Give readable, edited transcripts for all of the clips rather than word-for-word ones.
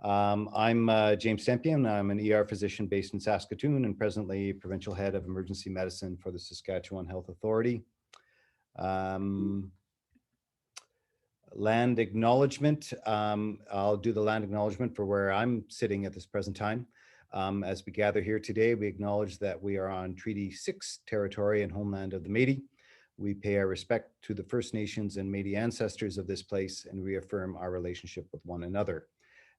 I'm James Sempion. I'm an ER physician based in Saskatoon and presently provincial head of emergency medicine for the Saskatchewan Health Authority. Land acknowledgement. I'll do the land acknowledgement for where I'm sitting at this present time. As we gather here today, we acknowledge that we are on Treaty 6 territory and homeland of the Métis. We pay our respect to the First Nations and Métis ancestors of this place and reaffirm our relationship with one another.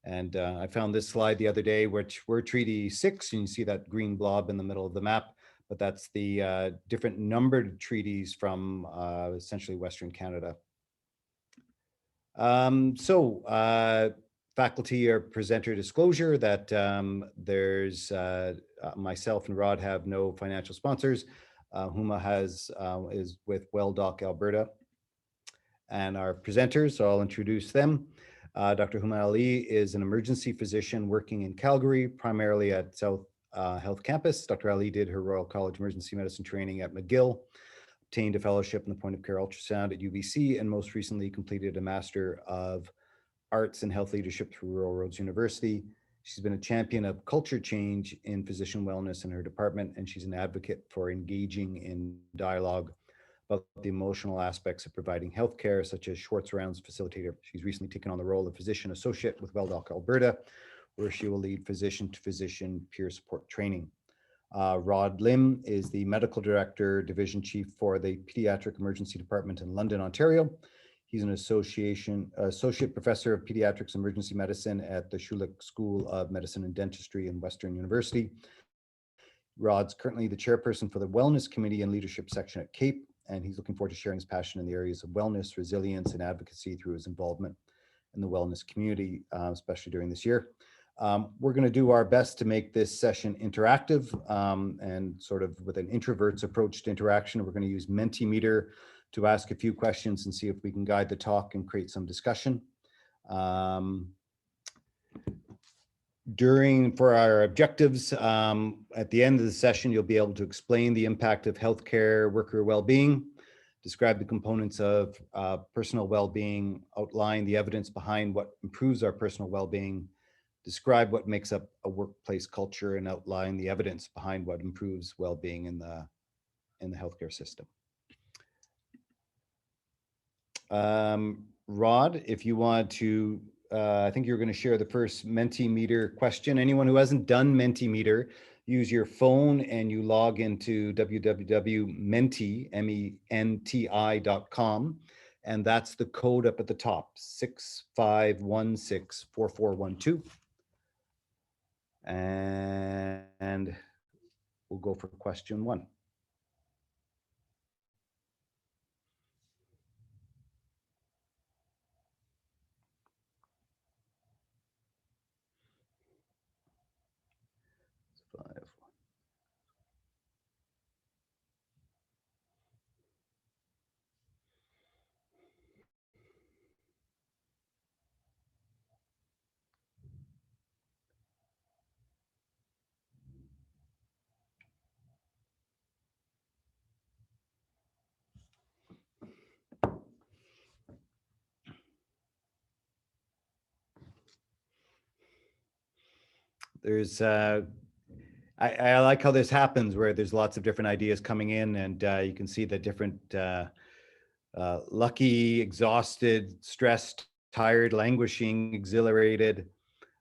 And I found this slide the other day, which we're Treaty 6, and you see that green blob in the middle of the map, but that's the different numbered treaties from essentially Western Canada. Faculty or presenter disclosure that there's myself and Rod have no financial sponsors. Huma is with WellDoc Alberta. And our presenters, so I'll introduce them. Dr. Huma Ali is an emergency physician working in Calgary, primarily at South Health Campus. Dr. Ali did her Royal College Emergency Medicine training at McGill, obtained a fellowship in the point of care ultrasound at UBC, and most recently completed a Master of Arts and Health Leadership through Royal Roads University. She's been a champion of culture change in physician wellness in her department, and she's an advocate for engaging in dialogue about the emotional aspects of providing healthcare, such as Schwartz Rounds facilitator. She's recently taken on the role of physician associate with WellDoc Alberta, where she will lead physician-to-physician peer support training. Rod Lim is the medical director, division chief for the pediatric emergency department in London, Ontario. He's an associate professor of pediatrics emergency medicine at the Schulich School of Medicine and Dentistry in Western University. Rod's currently the chairperson for the wellness committee and leadership section at CAPE, and he's looking forward to sharing his passion in the areas of wellness, resilience, and advocacy through his involvement in the wellness community, especially during this year. We're going to do our best to make this session interactive and sort of with an introvert's approach to interaction. We're going to use Mentimeter to ask a few questions and see if we can guide the talk and create some discussion. For our objectives, at the end of the session, you'll be able to explain the impact of healthcare worker well-being, describe the components of personal well-being, outline the evidence behind what improves our personal well-being, describe what makes up a workplace culture, and outline the evidence behind what improves well-being in the healthcare system. Rod, if you want to, I think you're going to share the first Mentimeter question. Anyone who hasn't done Mentimeter, use your phone and you log into www.menti.com, and that's the code up at the top, 65164412. And we'll go for question 1. There's, I like how this happens where there's lots of different ideas coming in, and you can see the different lucky, exhausted, stressed, tired, languishing, exhilarated,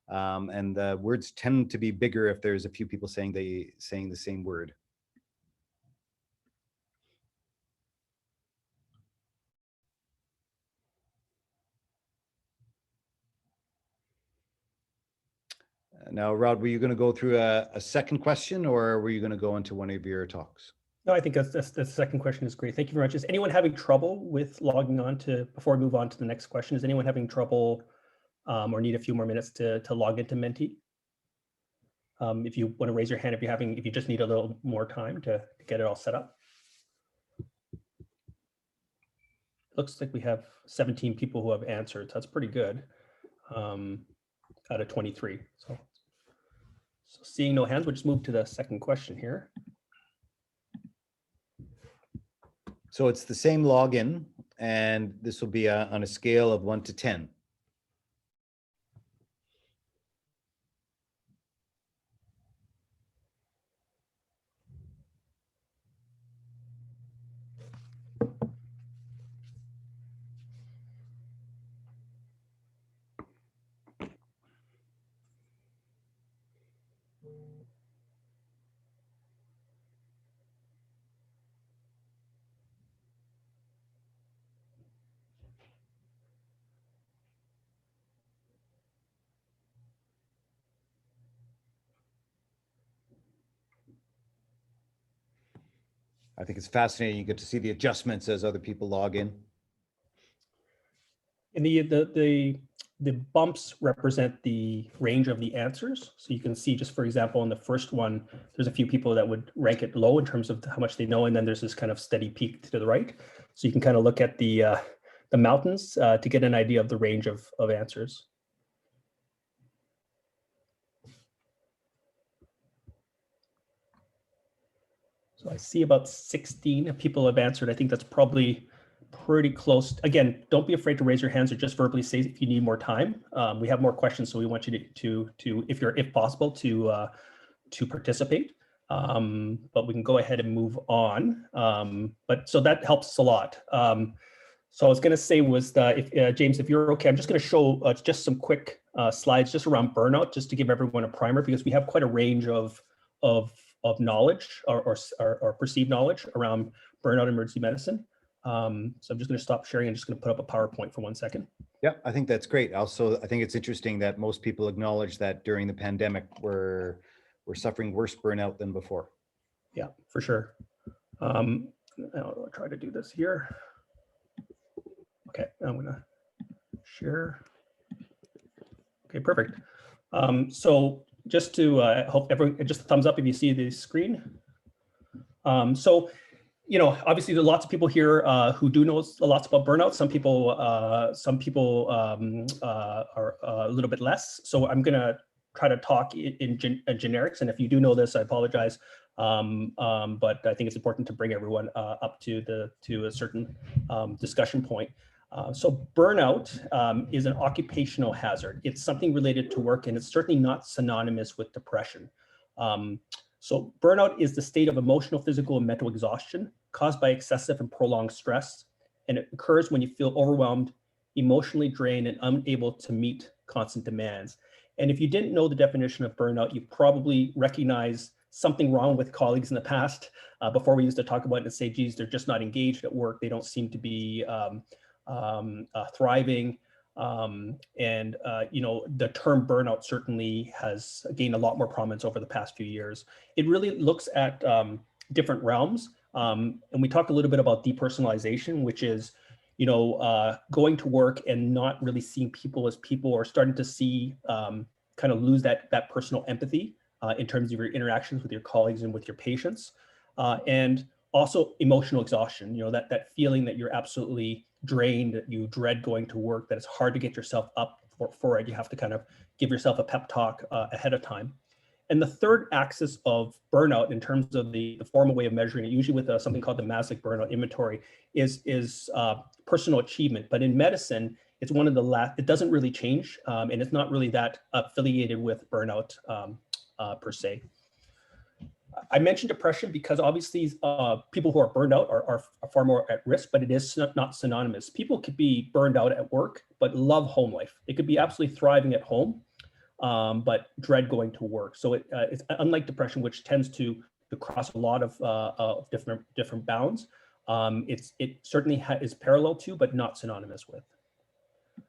and the words tend to be bigger if there's a few people saying the same word. Now, Rod, were you going to go through a second question, or were you going to go into one of your talks? No, I think the second question is great. Thank you very much. Is anyone having trouble with logging on to, before I move on to the next question, is anyone having trouble or need a few more minutes to log into Menti? If you want to raise your hand, if you just need a little more time to get it all set up. Looks like we have 17 people who have answered. So that's pretty good out of 23. So seeing no hands, we'll just move to the second question here. So it's the same login, and this will be on a scale of 1 to 10. I think it's fascinating. You get to see the adjustments as other people log in. And the bumps represent the range of the answers. So you can see, just for example, in the first one, there's a few people that would rank it low in terms of how much they know, and then there's this kind of steady peak to the right. So you can kind of look at the mountains to get an idea of the range of answers. So I see about 16 people have answered. I think that's probably pretty close. Again, don't be afraid to raise your hands or just verbally say if you need more time. We have more questions, so we want you to if possible, to participate. But we can go ahead and move on. But so that helps us a lot. So I was going to say was that if James, if you're okay, I'm just going to show just some quick slides just around burnout, just to give everyone a primer, because we have quite a range of knowledge or perceived knowledge around burnout emergency medicine. So I'm just going to stop sharing. I'm just going to put up a PowerPoint for 1 second. Yeah, I think that's great. Also, I think it's interesting that most people acknowledge that during the pandemic, we're suffering worse burnout than before. Yeah, for sure. I'll try to do this here. Okay, I'm going to share. Okay, perfect. So just to hope everyone, just a thumbs up if you see the screen. So, you know, obviously there are lots of people here who do know lots about burnout. Some people are a little bit less. So I'm going to try to talk in generics. And if you do know this, I apologize. But I think it's important to bring everyone up to a certain discussion point. So burnout is an occupational hazard. It's something related to work, and it's certainly not synonymous with depression. So burnout is the state of emotional, physical, and mental exhaustion caused by excessive and prolonged stress. And it occurs when you feel overwhelmed, emotionally drained, and unable to meet constant demands. And if you didn't know the definition of burnout, you probably recognize something wrong with colleagues in the past. Before we used to talk about it and say, geez, they're just not engaged at work. They don't seem to be thriving. You know, the term burnout certainly has gained a lot more prominence over the past few years. It really looks at different realms. And we talked a little bit about depersonalization, which is, you know, going to work and not really seeing people as people, or starting to see kind of lose that personal empathy in terms of your interactions with your colleagues and with your patients. And also emotional exhaustion, you know, that feeling that you're absolutely drained, that you dread going to work, that it's hard to get yourself up for it. You have to kind of give yourself a pep talk ahead of time. And the third axis of burnout, in terms of the formal way of measuring it, usually with something called the Maslick Burnout Inventory, is personal achievement. But in medicine, it's one of the last, it doesn't really change, and it's not really that affiliated with burnout per se. I mentioned depression because obviously people who are burned out are far more at risk, but it is not synonymous. People could be burned out at work, but love home life. They could be absolutely thriving at home, but dread going to work. So it's unlike depression, which tends to cross a lot of different bounds. It certainly is parallel to, but not synonymous with.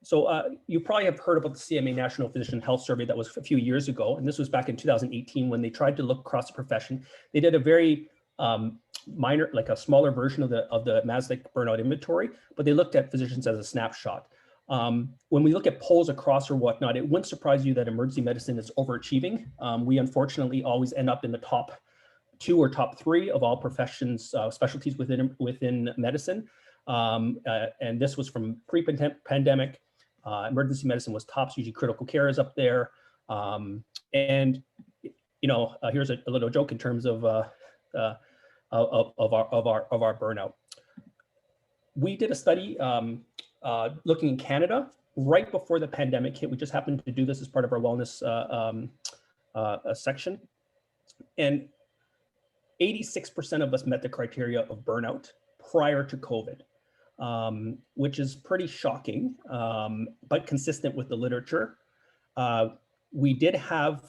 So you probably have heard about the CMA National Physician Health Survey that was a few years ago, and this was back in 2018 when they tried to look across the profession. They did a very minor, like a smaller version of the Maslick Burnout Inventory, but they looked at physicians as a snapshot. When we look at polls across or whatnot, it wouldn't surprise you that emergency medicine is overachieving. We unfortunately always end up in the top 2 or top 3 of all professions, specialties within medicine. And this was from pre-pandemic. Emergency medicine was tops, usually critical care is up there. And, you know, here's a little joke in terms of our burnout. We did a study looking in Canada right before the pandemic hit. We just happened to do this as part of our wellness section. And 86% of us met the criteria of burnout prior to COVID. Which is pretty shocking, but consistent with the literature. We did have,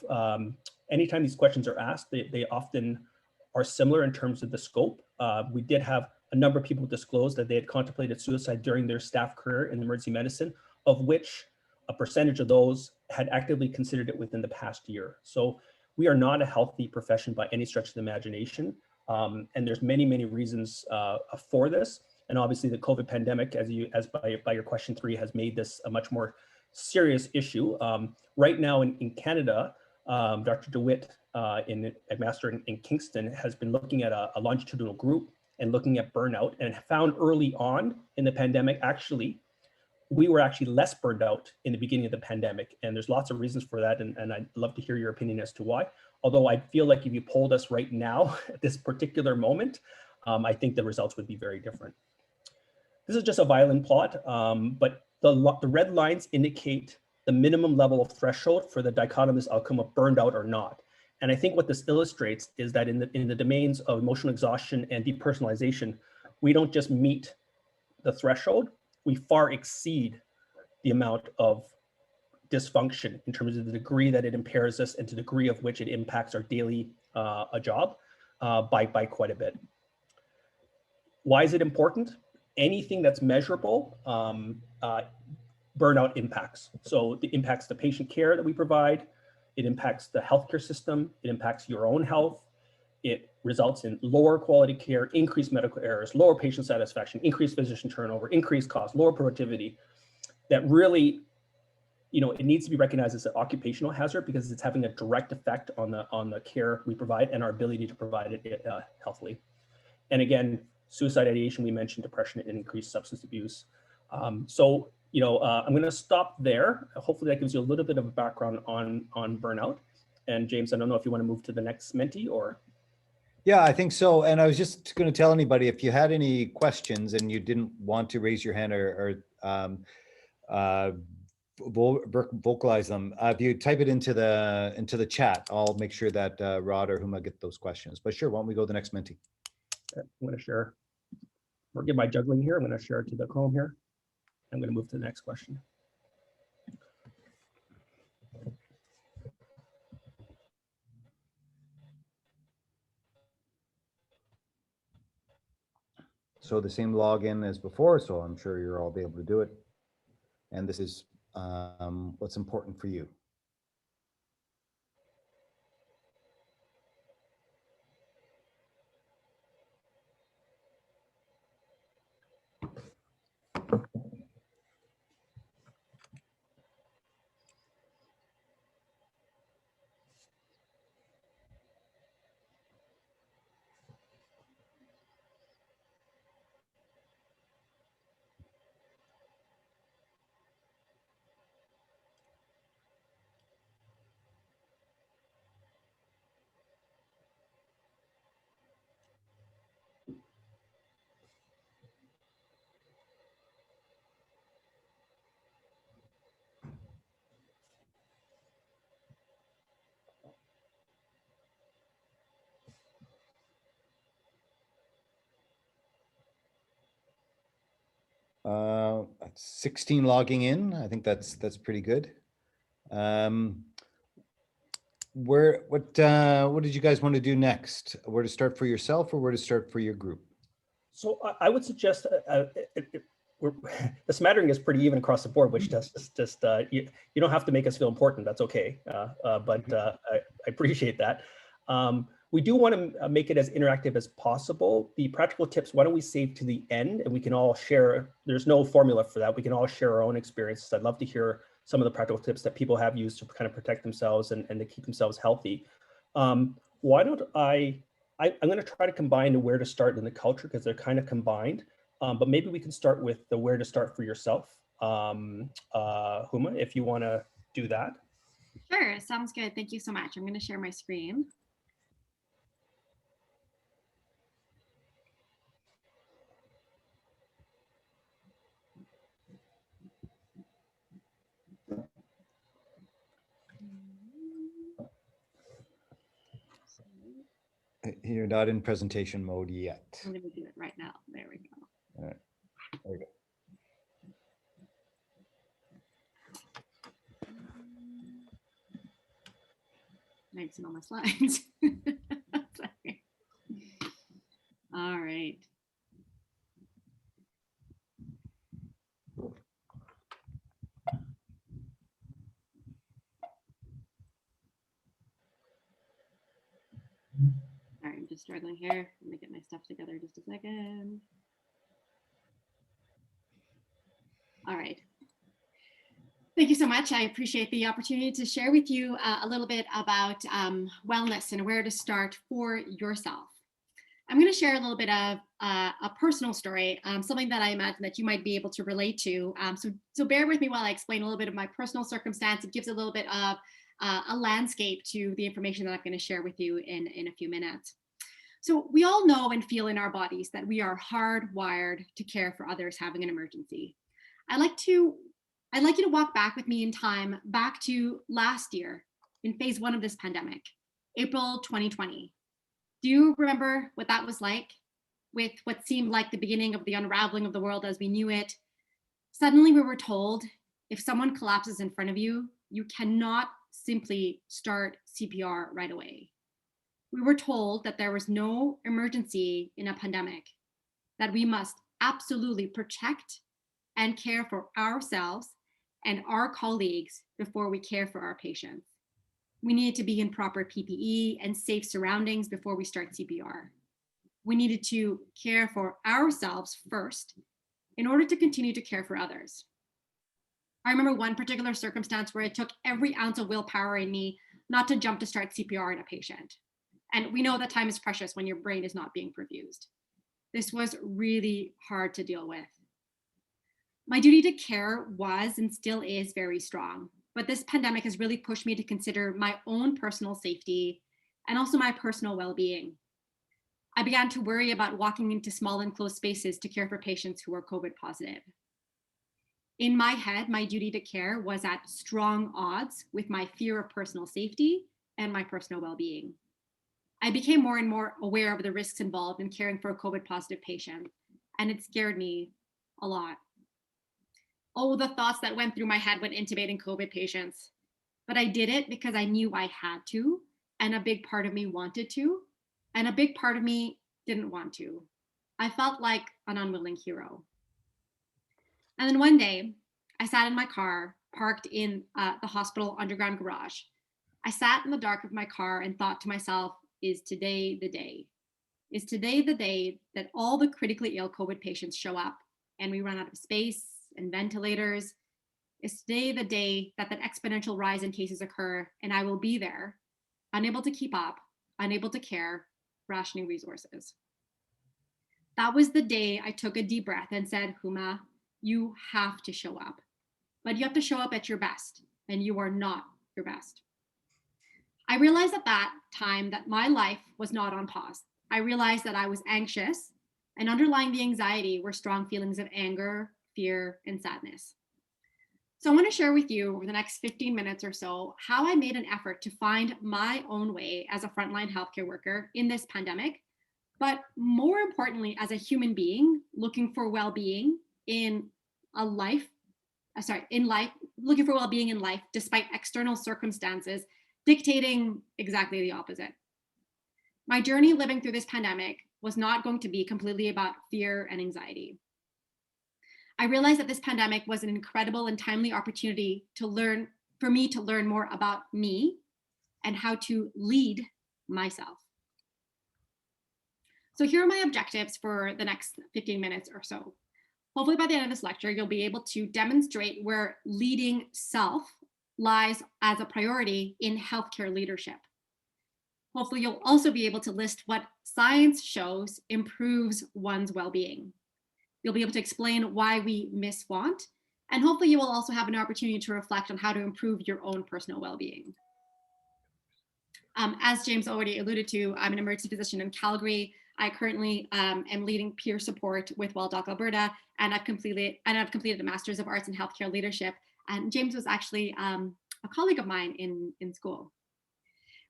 anytime these questions are asked, they often are similar in terms of the scope. We did have a number of people disclose that they had contemplated suicide during their staff career in emergency medicine, of which a percentage of those had actively considered it within the past year. So we are not a healthy profession by any stretch of the imagination. And there's many, many reasons for this. And obviously the COVID pandemic, as by your question 3, has made this a much more serious issue. Right now in Canada, Dr. DeWitt at Master in Kingston has been looking at a longitudinal group and looking at burnout, and found early on in the pandemic, actually, we were actually less burned out in the beginning of the pandemic. And there's lots of reasons for that. And I'd love to hear your opinion as to why. Although I feel like if you polled us right now at this particular moment, I think the results would be very different. This is just a violin plot, but the red lines indicate the minimum level of threshold for the dichotomous outcome of burned out or not. And I think what this illustrates is that in the domains of emotional exhaustion and depersonalization, we don't just meet the threshold, we far exceed the amount of dysfunction in terms of the degree that it impairs us and to the degree of which it impacts our daily job by quite a bit. Why is it important? Anything that's measurable, burnout impacts. So it impacts the patient care that we provide. It impacts the healthcare system. It impacts your own health. It results in lower quality care, increased medical errors, lower patient satisfaction, increased physician turnover, increased cost, lower productivity. That really, it needs to be recognized as an occupational hazard because it's having a direct effect on the care we provide and our ability to provide it healthily. And again, suicide ideation, we mentioned depression and increased substance abuse. I'm going to stop there. Hopefully that gives you a little bit of a background on burnout. And James, I don't know if you want to move to the next Menti or. Yeah, I think so. And I was just going to tell anybody, if you had any questions and you didn't want to raise your hand or vocalize them, if you type it into the chat, I'll make sure that Rod or Huma get those questions. But sure, why don't we go to the next Menti? I'm going to share, forgive my juggling here. I'm going to share it to the Chrome here. I'm going to move to the next question. So the same login as before, so I'm sure you'll all be able to do it. And this is what's important for you. Uh, 16 logging in. I think that's pretty good. What did you guys want to do next? Where to start for yourself or where to start for your group? So I would suggest the smattering is pretty even across the board, which just you don't have to make us feel important. That's okay. But I appreciate that. We do want to make it as interactive as possible. The practical tips, why don't we save to the end and we can all share, there's no formula for that. We can all share our own experiences. I'd love to hear some of the practical tips that people have used to kind of protect themselves and to keep themselves healthy. Why don't I'm going to try to combine the where to start and the culture because they're kind of combined. But maybe we can start with the where to start for yourself. Huma, if you want to do that. Sure, sounds good. Thank you so much. I'm going to share my screen. You're not in presentation mode yet. I'm going to do it right now. There we go. All right. There we go. I've seen all my slides. Sorry. All right. All right, I'm just just struggling here. Let me get my stuff together just a second. All right. Thank you so much. I appreciate the opportunity to share with you a little bit about wellness and where to start for yourself. I'm going to share a little bit of a personal story, something that I imagine that you might be able to relate to. So bear with me while I explain a little bit of my personal circumstance. It gives a little bit of a landscape to the information that I'm going to share with you in a few minutes. So we all know and feel in our bodies that we are hardwired to care for others having an emergency. I'd like you to walk back with me in time, back to last year in phase 1 of this pandemic, April 2020. Do you remember what that was like? With what seemed like the beginning of the unraveling of the world as we knew it, suddenly we were told if someone collapses in front of you, you cannot simply start CPR right away. We were told that there was no emergency in a pandemic, that we must absolutely protect and care for ourselves and our colleagues before we care for our patients. We needed to be in proper PPE and safe surroundings before we start CPR. We needed to care for ourselves first in order to continue to care for others. I remember one particular circumstance where it took every ounce of willpower in me not to jump to start CPR in a patient. And we know that time is precious when your brain is not being perfused. This was really hard to deal with. My duty to care was and still is very strong, but this pandemic has really pushed me to consider my own personal safety and also my personal well-being. I began to worry about walking into small enclosed spaces to care for patients who were COVID positive. In my head, my duty to care was at strong odds with my fear of personal safety and my personal well-being. I became more and more aware of the risks involved in caring for a COVID positive patient, and it scared me a lot. Oh, the thoughts that went through my head when intubating COVID patients. But I did it because I knew I had to, and a big part of me wanted to, and a big part of me didn't want to. I felt like an unwilling hero. And then one day, I sat in my car, parked in the hospital underground garage. I sat in the dark of my car and thought to myself, is today the day? Is today the day that all the critically ill COVID patients show up and we run out of space and ventilators? Is today the day that that exponential rise in cases occur and I will be there, unable to keep up, unable to care, rationing resources? That was the day I took a deep breath and said, Huma, you have to show up, but you have to show up at your best, and you are not your best. I realized at that time that my life was not on pause. I realized that I was anxious, and underlying the anxiety were strong feelings of anger, fear, and sadness. So I want to share with you over the next 15 minutes or so how I made an effort to find my own way as a frontline healthcare worker in this pandemic, but more importantly, as a human being looking for well-being in life, looking for well-being in life despite external circumstances dictating exactly the opposite. My journey living through this pandemic was not going to be completely about fear and anxiety. I realized that this pandemic was an incredible and timely opportunity for me to learn more about me and how to lead myself. So here are my objectives for the next 15 minutes or so. Hopefully by the end of this lecture, you'll be able to demonstrate where leading self lies as a priority in healthcare leadership. Hopefully you'll also be able to list what science shows improves one's well-being. You'll be able to explain why we miss want, and hopefully you will also have an opportunity to reflect on how to improve your own personal well-being. As James already alluded to, I'm an emergency physician in Calgary. I currently am leading peer support with WellDoc Alberta, and I've completed a Master's of Arts in Healthcare Leadership. And James was actually a colleague of mine in school.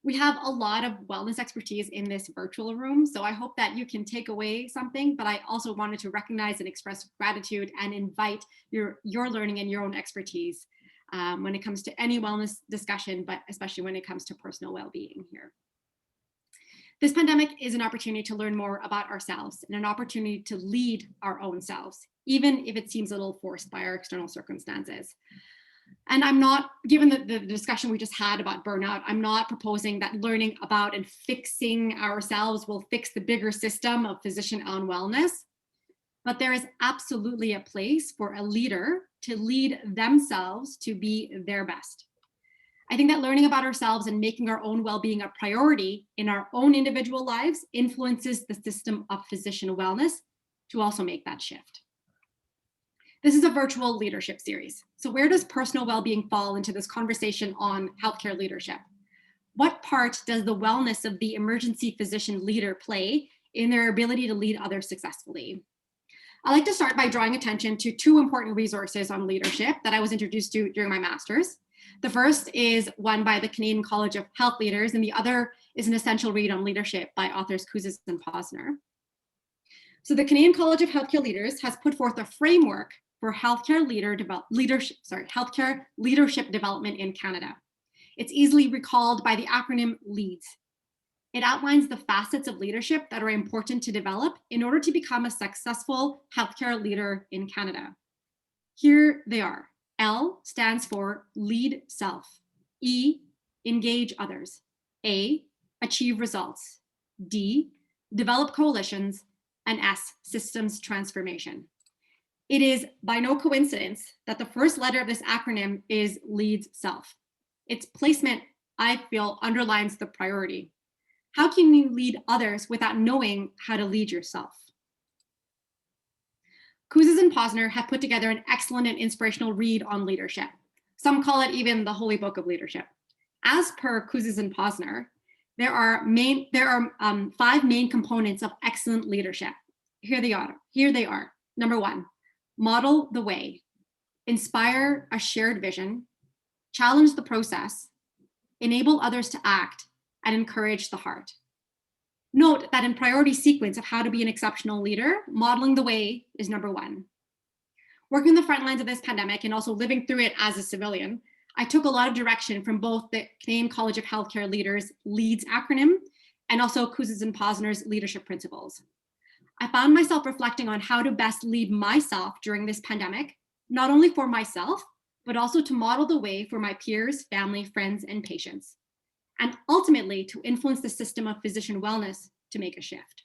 We have a lot of wellness expertise in this virtual room, so I hope that you can take away something, but I also wanted to recognize and express gratitude and invite your learning and your own expertise when it comes to any wellness discussion, but especially when it comes to personal well-being here. This pandemic is an opportunity to learn more about ourselves and an opportunity to lead our own selves, even if it seems a little forced by our external circumstances. And I'm not, given the discussion we just had about burnout, I'm not proposing that learning about and fixing ourselves will fix the bigger system of physician-owned wellness. But there is absolutely a place for a leader to lead themselves to be their best. I think that learning about ourselves and making our own well-being a priority in our own individual lives influences the system of physician wellness to also make that shift. This is a virtual leadership series. So where does personal well-being fall into this conversation on healthcare leadership? What part does the wellness of the emergency physician leader play in their ability to lead others successfully? I like to start by drawing attention to two important resources on leadership that I was introduced to during my master's. The first is one by the Canadian College of Health Leaders, and the other is an essential read on leadership by authors Kouzes and Posner. So the Canadian College of Healthcare Leaders has put forth a framework for healthcare leadership development in Canada. It's easily recalled by the acronym LEADS. It outlines the facets of leadership that are important to develop in order to become a successful healthcare leader in Canada. Here they are. L stands for lead self. E, engage others. A, achieve results. D, develop coalitions. And S, systems transformation. It is by no coincidence that the first letter of this acronym is lead self. Its placement, I feel, underlines the priority. How can you lead others without knowing how to lead yourself? Kouzes and Posner have put together an excellent and inspirational read on leadership. Some call it even the holy book of leadership. As per Kouzes and Posner, there are 5 main components of excellent leadership. Here they are. Number 1, model the way, inspire a shared vision, challenge the process, enable others to act, and encourage the heart. Note that in priority sequence of how to be an exceptional leader, modeling the way is number 1. Working the front lines of this pandemic and also living through it as a civilian, I took a lot of direction from both the Canadian College of Healthcare Leaders LEADS acronym and also Kouzes and Posner's leadership principles. I found myself reflecting on how to best lead myself during this pandemic, not only for myself, but also to model the way for my peers, family, friends, and patients, and ultimately to influence the system of physician wellness to make a shift.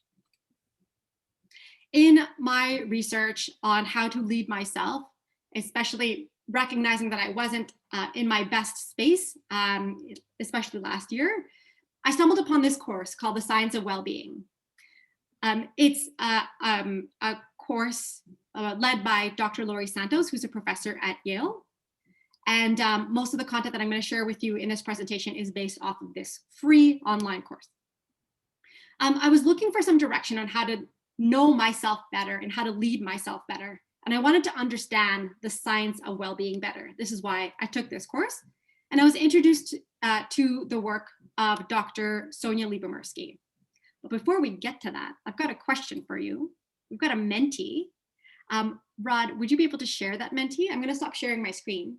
In my research on how to lead myself, especially recognizing that I wasn't in my best space, especially last year, I stumbled upon this course called The Science of Wellbeing. It's a course led by Dr. Laurie Santos, who's a professor at Yale. And most of the content that I'm going to share with you in this presentation is based off of this free online course. I was looking for some direction on how to know myself better and how to lead myself better. And I wanted to understand the science of well-being better. This is why I took this course. And I was introduced to the work of Dr. Sonia Lyubomirsky. But before we get to that, I've got a question for you. We've got a mentee. Rod, would you be able to share that mentee? I'm going to stop sharing my screen.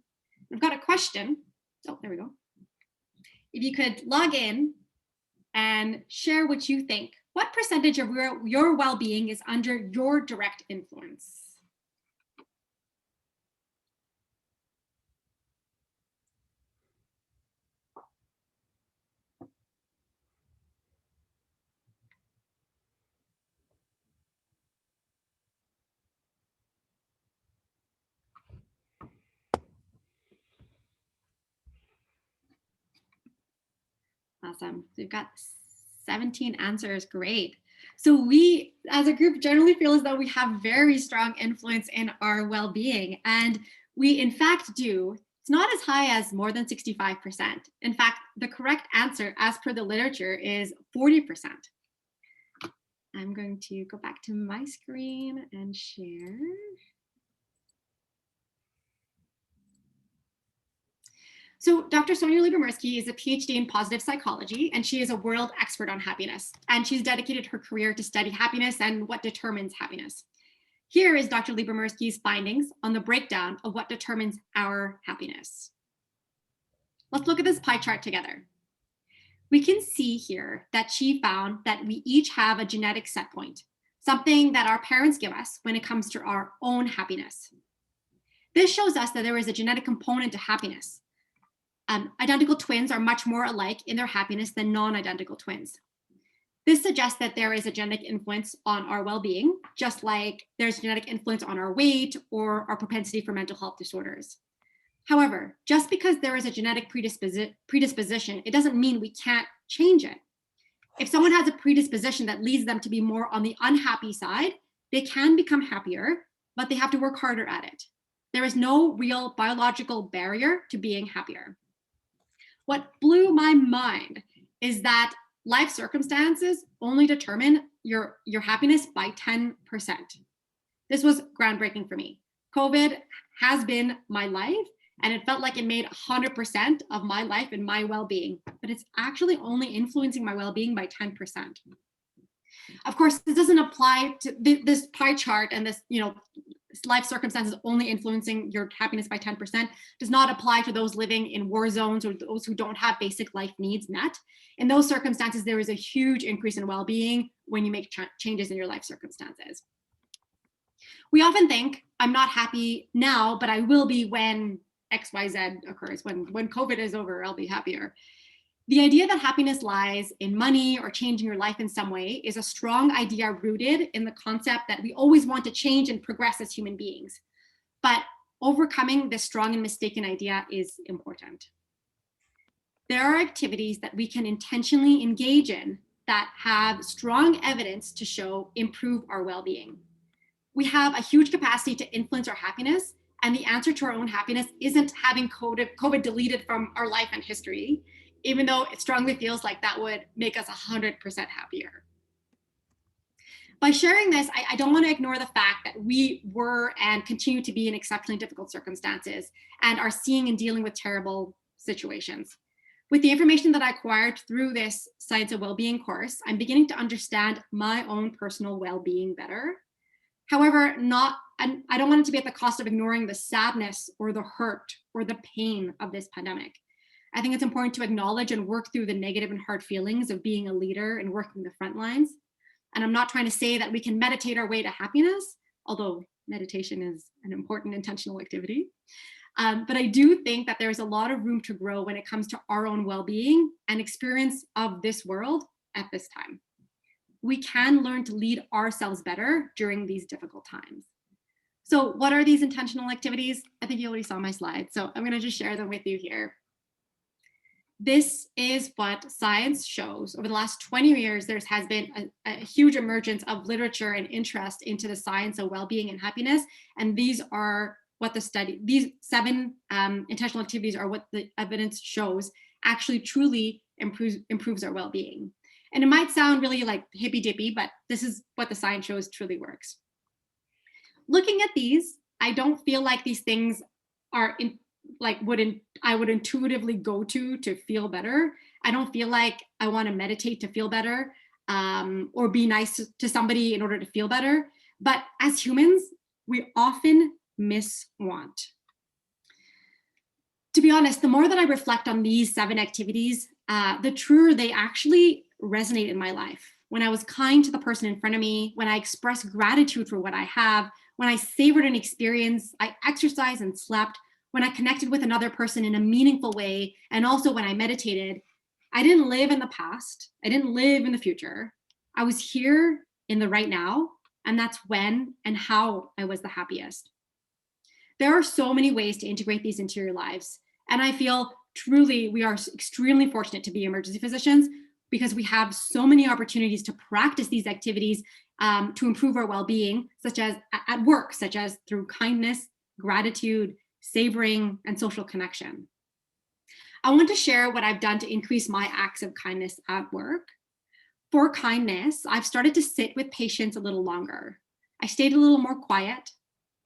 I've got a question. Oh, there we go. If you could log in and share what you think. What percentage of your well-being is under your direct influence? Awesome. So we've got 17 answers. Great. So we, as a group, generally feel as though we have very strong influence in our well-being. And we, in fact, do. It's not as high as more than 65%. In fact, the correct answer, as per the literature, is 40%. I'm going to go back to my screen and share. So Dr. Sonia Lyubomirsky is a PhD in positive psychology, and she is a world expert on happiness. And she's dedicated her career to study happiness and what determines happiness. Here is Dr. Lyubomirsky's findings on the breakdown of what determines our happiness. Let's look at this pie chart together. We can see here that she found that we each have a genetic set point, something that our parents give us when it comes to our own happiness. This shows us that there is a genetic component to happiness. Identical twins are much more alike in their happiness than non-identical twins. This suggests that there is a genetic influence on our well-being, just like there's genetic influence on our weight or our propensity for mental health disorders. However, just because there is a genetic predisposition, it doesn't mean we can't change it. If someone has a predisposition that leads them to be more on the unhappy side, they can become happier, but they have to work harder at it. There is no real biological barrier to being happier. What blew my mind is that life circumstances only determine your happiness by 10%. This was groundbreaking for me. COVID has been my life, and it felt like it made 100% of my life and my well-being, but it's actually only influencing my well-being by 10%. Of course, this doesn't apply to this pie chart, and this, life circumstances only influencing your happiness by 10% does not apply to those living in war zones or those who don't have basic life needs met. In those circumstances, there is a huge increase in well-being when you make changes in your life circumstances. We often think, I'm not happy now, but I will be when XYZ occurs. When COVID is over, I'll be happier. The idea that happiness lies in money or changing your life in some way is a strong idea rooted in the concept that we always want to change and progress as human beings. But overcoming this strong and mistaken idea is important. There are activities that we can intentionally engage in that have strong evidence to show improve our well-being. We have a huge capacity to influence our happiness, and the answer to our own happiness isn't having COVID deleted from our life and history, even though it strongly feels like that would make us 100% happier. By sharing this, I don't want to ignore the fact that we were and continue to be in exceptionally difficult circumstances and are seeing and dealing with terrible situations. With the information that I acquired through this Science of Wellbeing course, I'm beginning to understand my own personal well-being better. However, I don't want it to be at the cost of ignoring the sadness or the hurt or the pain of this pandemic. I think it's important to acknowledge and work through the negative and hard feelings of being a leader and working the front lines. And I'm not trying to say that we can meditate our way to happiness, although meditation is an important intentional activity. But I do think that there's a lot of room to grow when it comes to our own well-being and experience of this world at this time. We can learn to lead ourselves better during these difficult times. So what are these intentional activities? I think you already saw my slide, so I'm going to just share them with you here. This is what science shows. Over the last 20 years, there has been a huge emergence of literature and interest into the science of well-being and happiness. And these are what these 7 intentional activities are what the evidence shows actually truly improves our well-being. And it might sound really like hippy-dippy, but this is what the science shows truly works. Looking at these, I don't feel like these things are I would intuitively go to feel better. I don't feel like I want to meditate to feel better or be nice to somebody in order to feel better. But as humans, we often miss want. To be honest, the more that I reflect on these 7 activities, the truer they actually resonate in my life. When I was kind to the person in front of me, when I expressed gratitude for what I have, when I savored an experience, I exercised and slept, when I connected with another person in a meaningful way, and also when I meditated, I didn't live in the past. I didn't live in the future. I was here in the right now, and that's when and how I was the happiest. There are so many ways to integrate these into your lives, and I feel truly we are extremely fortunate to be emergency physicians because we have so many opportunities to practice these activities to improve our well-being, such as at work, such as through kindness, gratitude, savoring, and social connection. I want to share what I've done to increase my acts of kindness at work. For kindness, I've started to sit with patients a little longer. I stayed a little more quiet.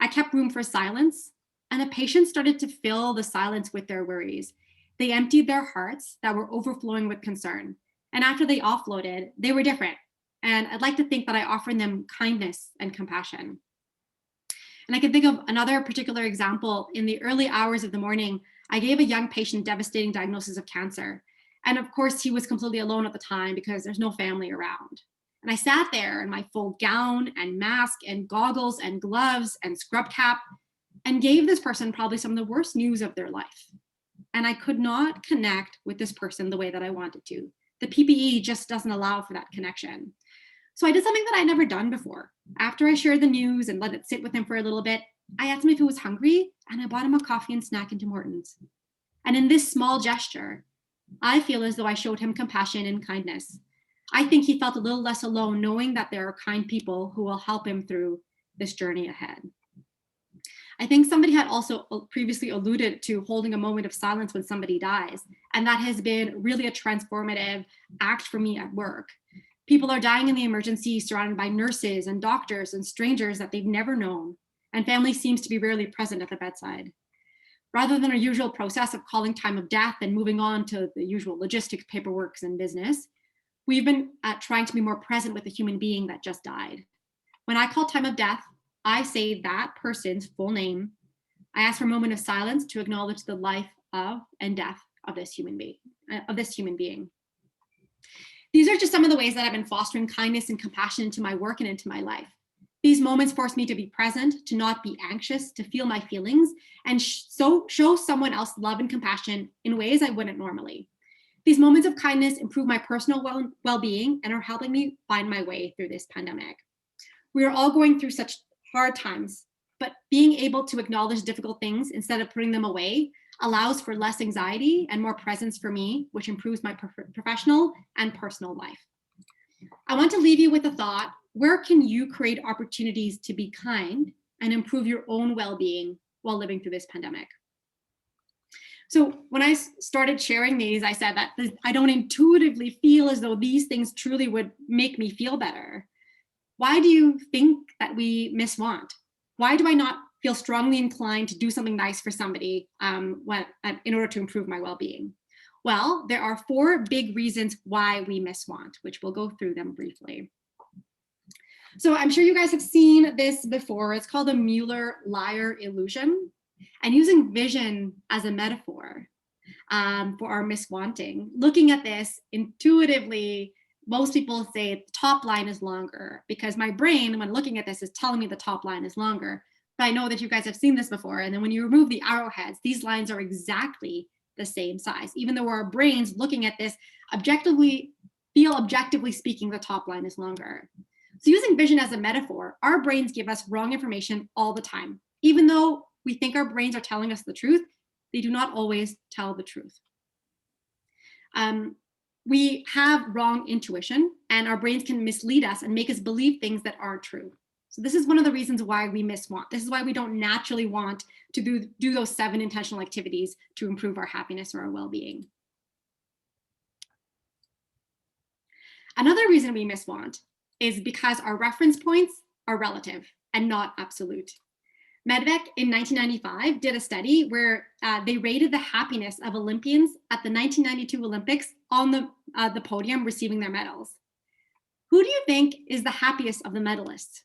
I kept room for silence, and the patients started to fill the silence with their worries. They emptied their hearts that were overflowing with concern. And after they offloaded, they were different. And I'd like to think that I offered them kindness and compassion. And I can think of another particular example. In the early hours of the morning, I gave a young patient devastating diagnosis of cancer. And of course, he was completely alone at the time because there's no family around. And I sat there in my full gown and mask and goggles and gloves and scrub cap. and gave this person probably some of the worst news of their life. And I could not connect with this person the way that I wanted to. The PPE just doesn't allow for that connection. So I did something that I'd never done before. After I shared the news and let it sit with him for a little bit, I asked him if he was hungry, and I bought him a coffee and snack into Morton's. And in this small gesture, I feel as though I showed him compassion and kindness. I think he felt a little less alone knowing that there are kind people who will help him through this journey ahead. I think somebody had also previously alluded to holding a moment of silence when somebody dies, and that has been really a transformative act for me at work. People are dying in the emergency, surrounded by nurses and doctors and strangers that they've never known, and family seems to be rarely present at the bedside. Rather than a usual process of calling time of death and moving on to the usual logistics, paperwork, and business, we've been trying to be more present with the human being that just died. When I call time of death, I say that person's full name. I ask for a moment of silence to acknowledge the life of and death of this human being. These are just some of the ways that I've been fostering kindness and compassion into my work and into my life. These moments force me to be present, to not be anxious, to feel my feelings, and so show someone else love and compassion in ways I wouldn't normally. These moments of kindness improve my personal well-being and are helping me find my way through this pandemic. We are all going through such hard times, but being able to acknowledge difficult things instead of putting them away allows for less anxiety and more presence for me, which improves my professional and personal life. I want to leave you with a thought. Where can you create opportunities to be kind and improve your own well-being while living through this pandemic? So when I started sharing these, I said that I don't intuitively feel as though these things truly would make me feel better. Why do you think that we miswant? Why do I not feel strongly inclined to do something nice for somebody in order to improve my well-being? Well, there are 4 big reasons why we miswant, which we'll go through them briefly. So I'm sure you guys have seen this before. It's called the Mueller-Lyer illusion. And using vision as a metaphor for our miswanting, looking at this intuitively, most people say the top line is longer because my brain, when looking at this, is telling me the top line is longer. But I know that you guys have seen this before. And then when you remove the arrowheads, these lines are exactly the same size, even though our brains looking at this objectively speaking, the top line is longer. So using vision as a metaphor, our brains give us wrong information all the time. Even though we think our brains are telling us the truth, they do not always tell the truth. We have wrong intuition, and our brains can mislead us and make us believe things that aren't true. So this is one of the reasons why we miswant. This is why we don't naturally want to do those 7 intentional activities to improve our happiness or our well-being. Another reason we miswant is because our reference points are relative and not absolute. Medveck in 1995 did a study where they rated the happiness of Olympians at the 1992 Olympics on the podium receiving their medals. Who do you think is the happiest of the medalists?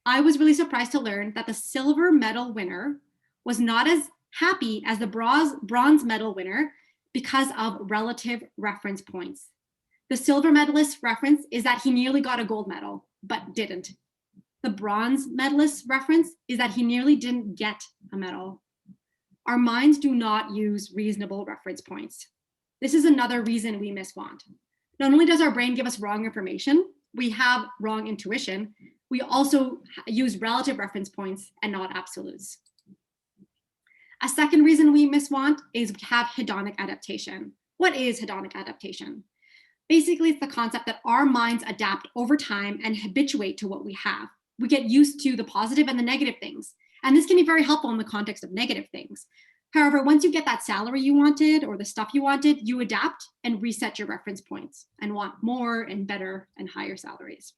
I was really surprised to learn that the silver medal winner was not as happy as the bronze medal winner because of relative reference points. The silver medalist's reference is that he nearly got a gold medal, but didn't. The bronze medalist's reference is that he nearly didn't get a medal. Our minds do not use reasonable reference points. This is another reason we miswant. Not only does our brain give us wrong information, we have wrong intuition, we also use relative reference points and not absolutes. A second reason we miswant is we have hedonic adaptation. What is hedonic adaptation? Basically, it's the concept that our minds adapt over time and habituate to what we have. We get used to the positive and the negative things. And this can be very helpful in the context of negative things. However, once you get that salary you wanted or the stuff you wanted, you adapt and reset your reference points and want more and better and higher salaries.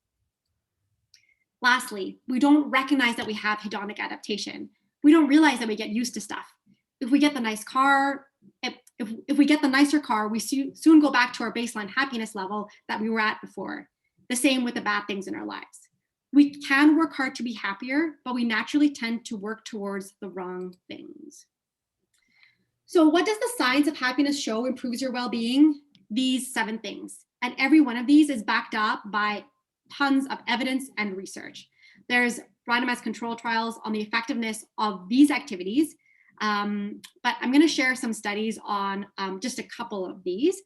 Lastly, we don't recognize that we have hedonic adaptation. We don't realize that we get used to stuff. If we get the nice car, if we get the nicer car, we soon go back to our baseline happiness level that we were at before. The same with the bad things in our lives. We can work hard to be happier, but we naturally tend to work towards the wrong things. So what does the science of happiness show improves your well-being? These 7 things. And every one of these is backed up by tons of evidence and research. There's randomized control trials on the effectiveness of these activities. But I'm going to share some studies on just a couple of these.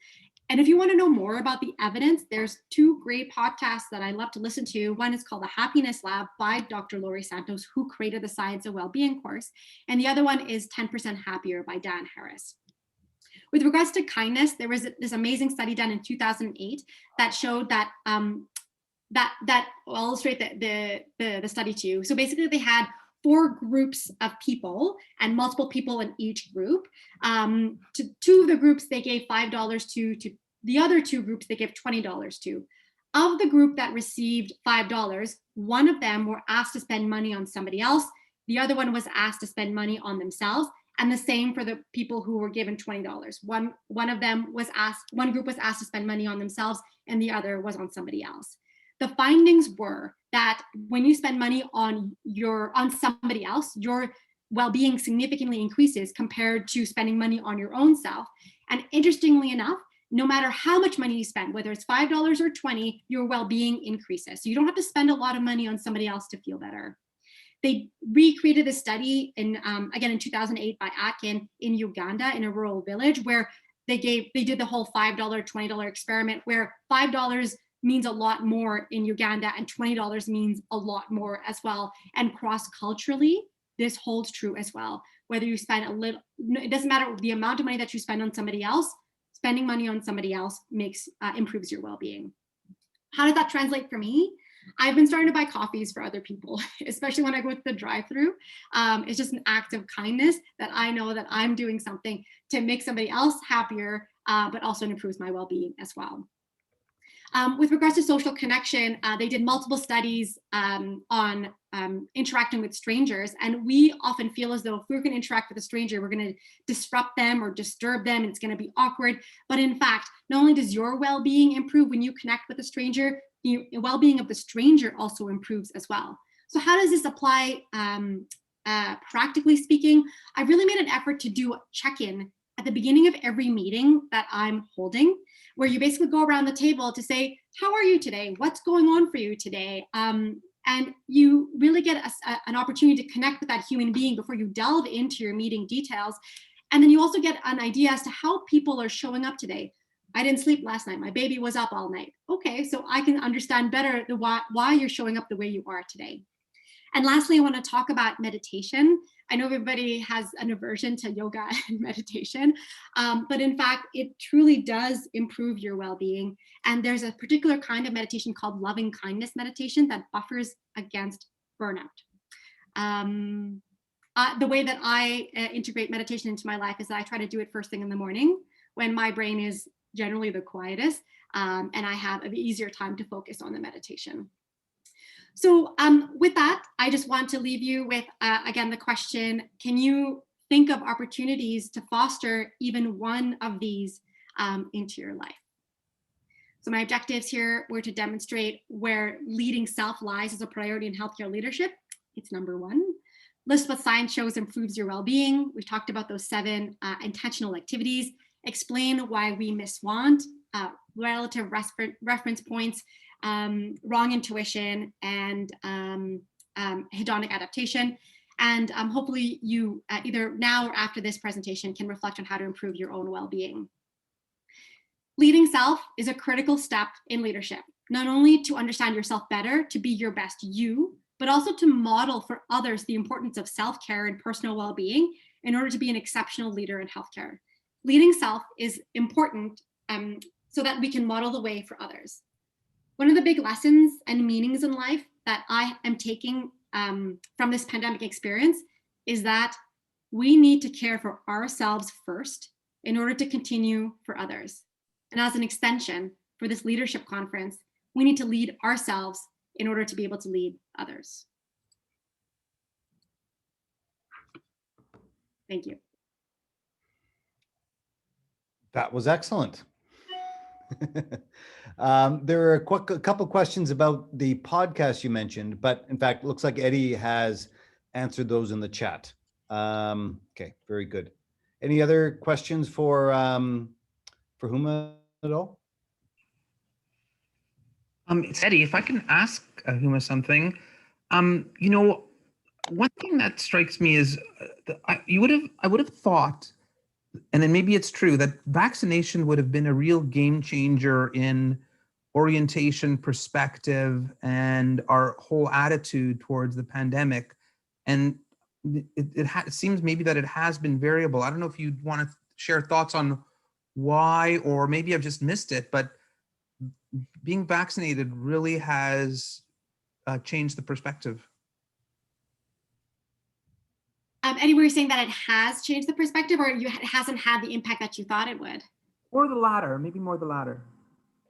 And if you want to know more about the evidence, there's two great podcasts that I love to listen to. One is called The Happiness Lab by Dr. Laurie Santos, who created the Science of Wellbeing course. And the other one is 10% Happier by Dan Harris. With regards to kindness, there was this amazing study done in 2008 that showed that that I'll illustrate the study to you. So basically they had 4 groups of people and multiple people in each group. To 2 of the groups, they gave $5 to the other 2 groups, they gave $20 to. Of the group that received $5, one of them were asked to spend money on somebody else. The other one was asked to spend money on themselves. And the same for the people who were given $20. One of them was asked, one group was asked to spend money on themselves and the other was on somebody else. The findings were that when you spend money on somebody else, your well-being significantly increases compared to spending money on your own self. And interestingly enough, no matter how much money you spend, whether it's $5 or $20, your well-being increases. So you don't have to spend a lot of money on somebody else to feel better. They recreated a study again in 2008 by Atkin in Uganda in a rural village where they did the whole $5, $20 experiment where $5 means a lot more in Uganda and $20 means a lot more as well. And cross-culturally, this holds true as well. Whether you spend a little, it doesn't matter the amount of money that you spend on somebody else, spending money on somebody else improves your well-being. How does that translate for me? I've been starting to buy coffees for other people, especially when I go to the drive-through. It's just an act of kindness that I know that I'm doing something to make somebody else happier, but also improves my well-being as well. With regards to social connection, they did multiple studies on interacting with strangers. And we often feel as though if we're going to interact with a stranger, we're going to disrupt them or disturb them, and it's going to be awkward. But in fact, not only does your well-being improve when you connect with a stranger, the well-being of the stranger also improves as well. So how does this apply practically speaking? I really made an effort to do a check-in at the beginning of every meeting that I'm holding, where you basically go around the table to say, how are you today? What's going on for you today? And you really get an opportunity to connect with that human being before you delve into your meeting details. And then you also get an idea as to how people are showing up today. I didn't sleep last night. My baby was up all night. Okay, so I can understand better why you're showing up the way you are today. And lastly, I want to talk about meditation. I know everybody has an aversion to yoga and meditation, but in fact, it truly does improve your well-being. And there's a particular kind of meditation called loving kindness meditation that buffers against burnout. The way that I integrate meditation into my life is that I try to do it first thing in the morning when my brain is generally the quietest, and I have an easier time to focus on the meditation. So with that, I just want to leave you with, again, the question, can you think of opportunities to foster even one of these into your life? So my objectives here were to demonstrate where leading self lies as a priority in healthcare leadership. It's number 1. List what science shows improves your well-being. We've talked about those 7 intentional activities. Explain why we miswant, relative reference points, wrong intuition, and hedonic adaptation. And hopefully you either now or after this presentation can reflect on how to improve your own well-being. Leading self is a critical step in leadership, not only to understand yourself better, to be your best you, but also to model for others the importance of self-care and personal well-being in order to be an exceptional leader in healthcare. Leading self is important so that we can model the way for others. One of the big lessons and meanings in life that I am taking from this pandemic experience is that we need to care for ourselves first in order to continue for others. And as an extension for this leadership conference, we need to lead ourselves in order to be able to lead others. Thank you. That was excellent. There are a couple questions about the podcast you mentioned, but in fact, it looks like Eddie has answered those in the chat. Okay, very good. Any other questions for Huma at all? It's Eddie. If I can ask Huma something, You know, one thing that strikes me is I would have thought, and then maybe it's true, that vaccination would have been a real game changer in orientation, perspective, and our whole attitude towards the pandemic. And it seems maybe that it has been variable. I don't know if you'd want to share thoughts on why, or maybe I've just missed it, but being vaccinated really has changed the perspective. Eddie, were you saying that it has changed the perspective, or it hasn't had the impact that you thought it would? Or the latter, maybe more the latter.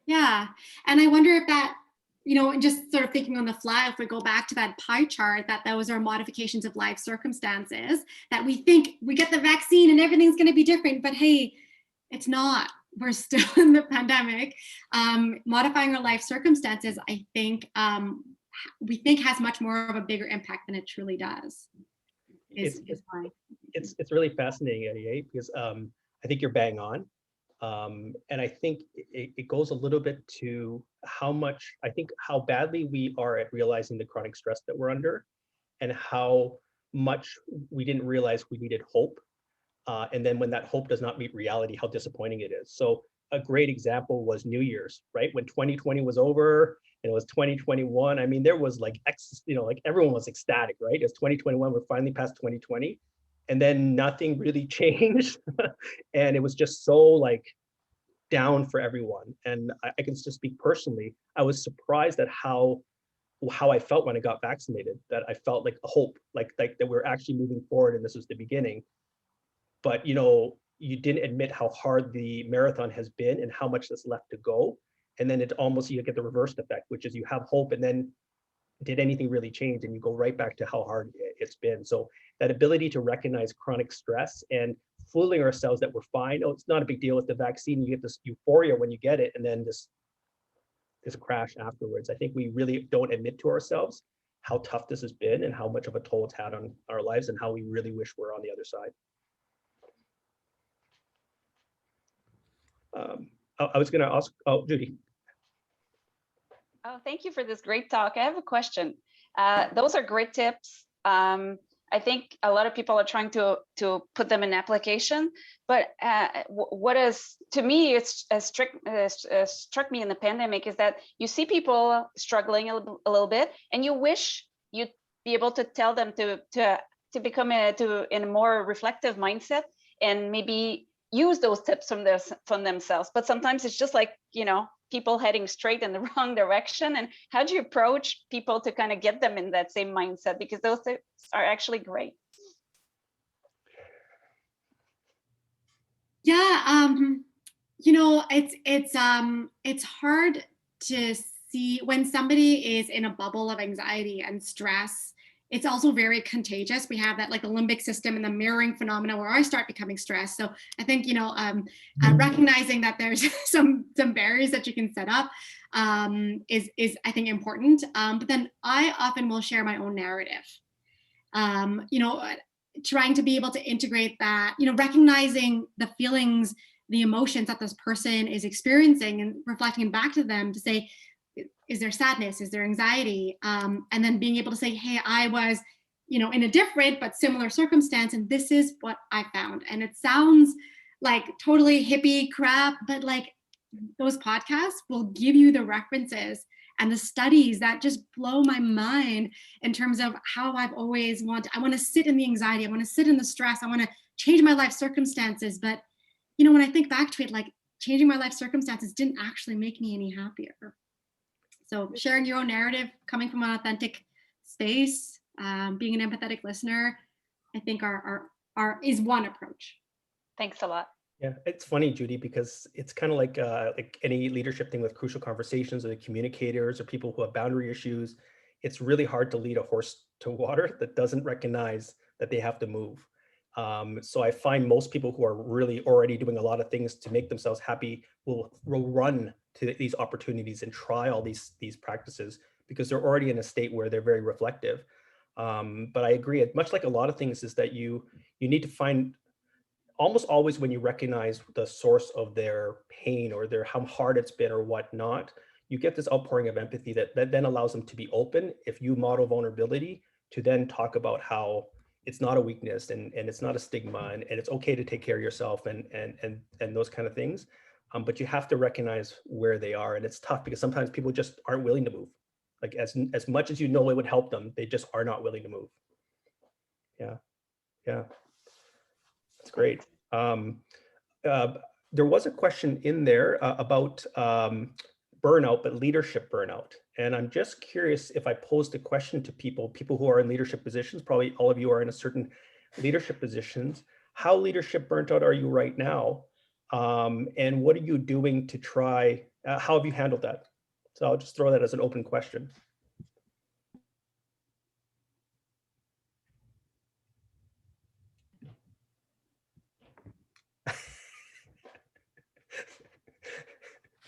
Yeah, and I wonder if that, you know, just sort of thinking on the fly, if we go back to that pie chart, that those are modifications of life circumstances, that we think we get the vaccine and everything's going to be different, but hey, it's not. We're still in the pandemic. Modifying our life circumstances, I think, we think has much more of a bigger impact than it truly does. It's really fascinating, Eddie, eh? Because I think you're bang on. And I think it goes a little bit to how badly we are at realizing the chronic stress that we're under, and how much we didn't realize we needed hope. And then when that hope does not meet reality, how disappointing it is. So a great example was New Year's, right? When 2020 was over and it was 2021, I mean, there was like, like everyone was ecstatic, right? It's 2021, we're finally past 2020. And then nothing really changed. And it was just so like down for everyone. And I can just speak personally. I was surprised at how I felt when I got vaccinated, that I felt like hope, like that we're actually moving forward and this was the beginning. But you know, you didn't admit how hard the marathon has been and how much that's left to go. And then it almost, you get the reversed effect, which is you have hope, and then did anything really change? And you go right back to how hard it's been. So that ability to recognize chronic stress and fooling ourselves that we're fine. Oh, it's not a big deal with the vaccine. You get this euphoria when you get it, and then this crash afterwards. I think we really don't admit to ourselves how tough this has been and how much of a toll it's had on our lives, and how we really wish we're on the other side. I was going to ask, Judy. Oh, thank you for this great talk. I have a question. Those are great tips. I think a lot of people are trying to put them in application, but what is, to me, it's struck me in the pandemic is that you see people struggling a little bit, and you wish you'd be able to tell them to become in a more reflective mindset, and maybe use those tips from themselves. But sometimes it's just like, you know, people heading straight in the wrong direction. And how do you approach people to kind of get them in that same mindset? Because those tips are actually great. Yeah, you know, it's hard to see when somebody is in a bubble of anxiety and stress. It's also very contagious. We have that like the limbic system and the mirroring phenomena where I start becoming stressed. So I think, you know, recognizing that there's some barriers that you can set up is I think important. But then I often will share my own narrative. You know, trying to be able to integrate that, you know, recognizing the feelings, the emotions that this person is experiencing, and reflecting back to them to say, is there sadness? Is there anxiety? And then being able to say, hey, I was, you know, in a different but similar circumstance, and this is what I found. And it sounds like totally hippie crap, but like those podcasts will give you the references and the studies that just blow my mind in terms of how I've always I want to sit in the anxiety. I want to sit in the stress. I want to change my life circumstances. But, you know, when I think back to it, like changing my life circumstances didn't actually make me any happier. So sharing your own narrative, coming from an authentic space, being an empathetic listener, I think is one approach. Thanks a lot. Yeah, it's funny, Judy, because it's kind of like any leadership thing with crucial conversations, or the communicators or people who have boundary issues. It's really hard to lead a horse to water that doesn't recognize that they have to move. So I find most people who are really already doing a lot of things to make themselves happy will run to these opportunities and try all these practices, because they're already in a state where they're very reflective. But I agree, much like a lot of things, is that you need to find, almost always when you recognize the source of their pain or how hard it's been or whatnot, you get this outpouring of empathy that then allows them to be open. If you model vulnerability, to then talk about how it's not a weakness and it's not a stigma and it's okay to take care of yourself and those kind of things. But you have to recognize where they are, and it's tough because sometimes people just aren't willing to move. Like as much as you know it would help them, they just are not willing to move. Yeah, that's great. There was a question in there about burnout, but leadership burnout. And I'm just curious if I posed a question to people who are in leadership positions, probably all of you are in a certain leadership positions, how leadership burnt out are you right now? And what are you doing to try, how have you handled that? So I'll just throw that as an open question.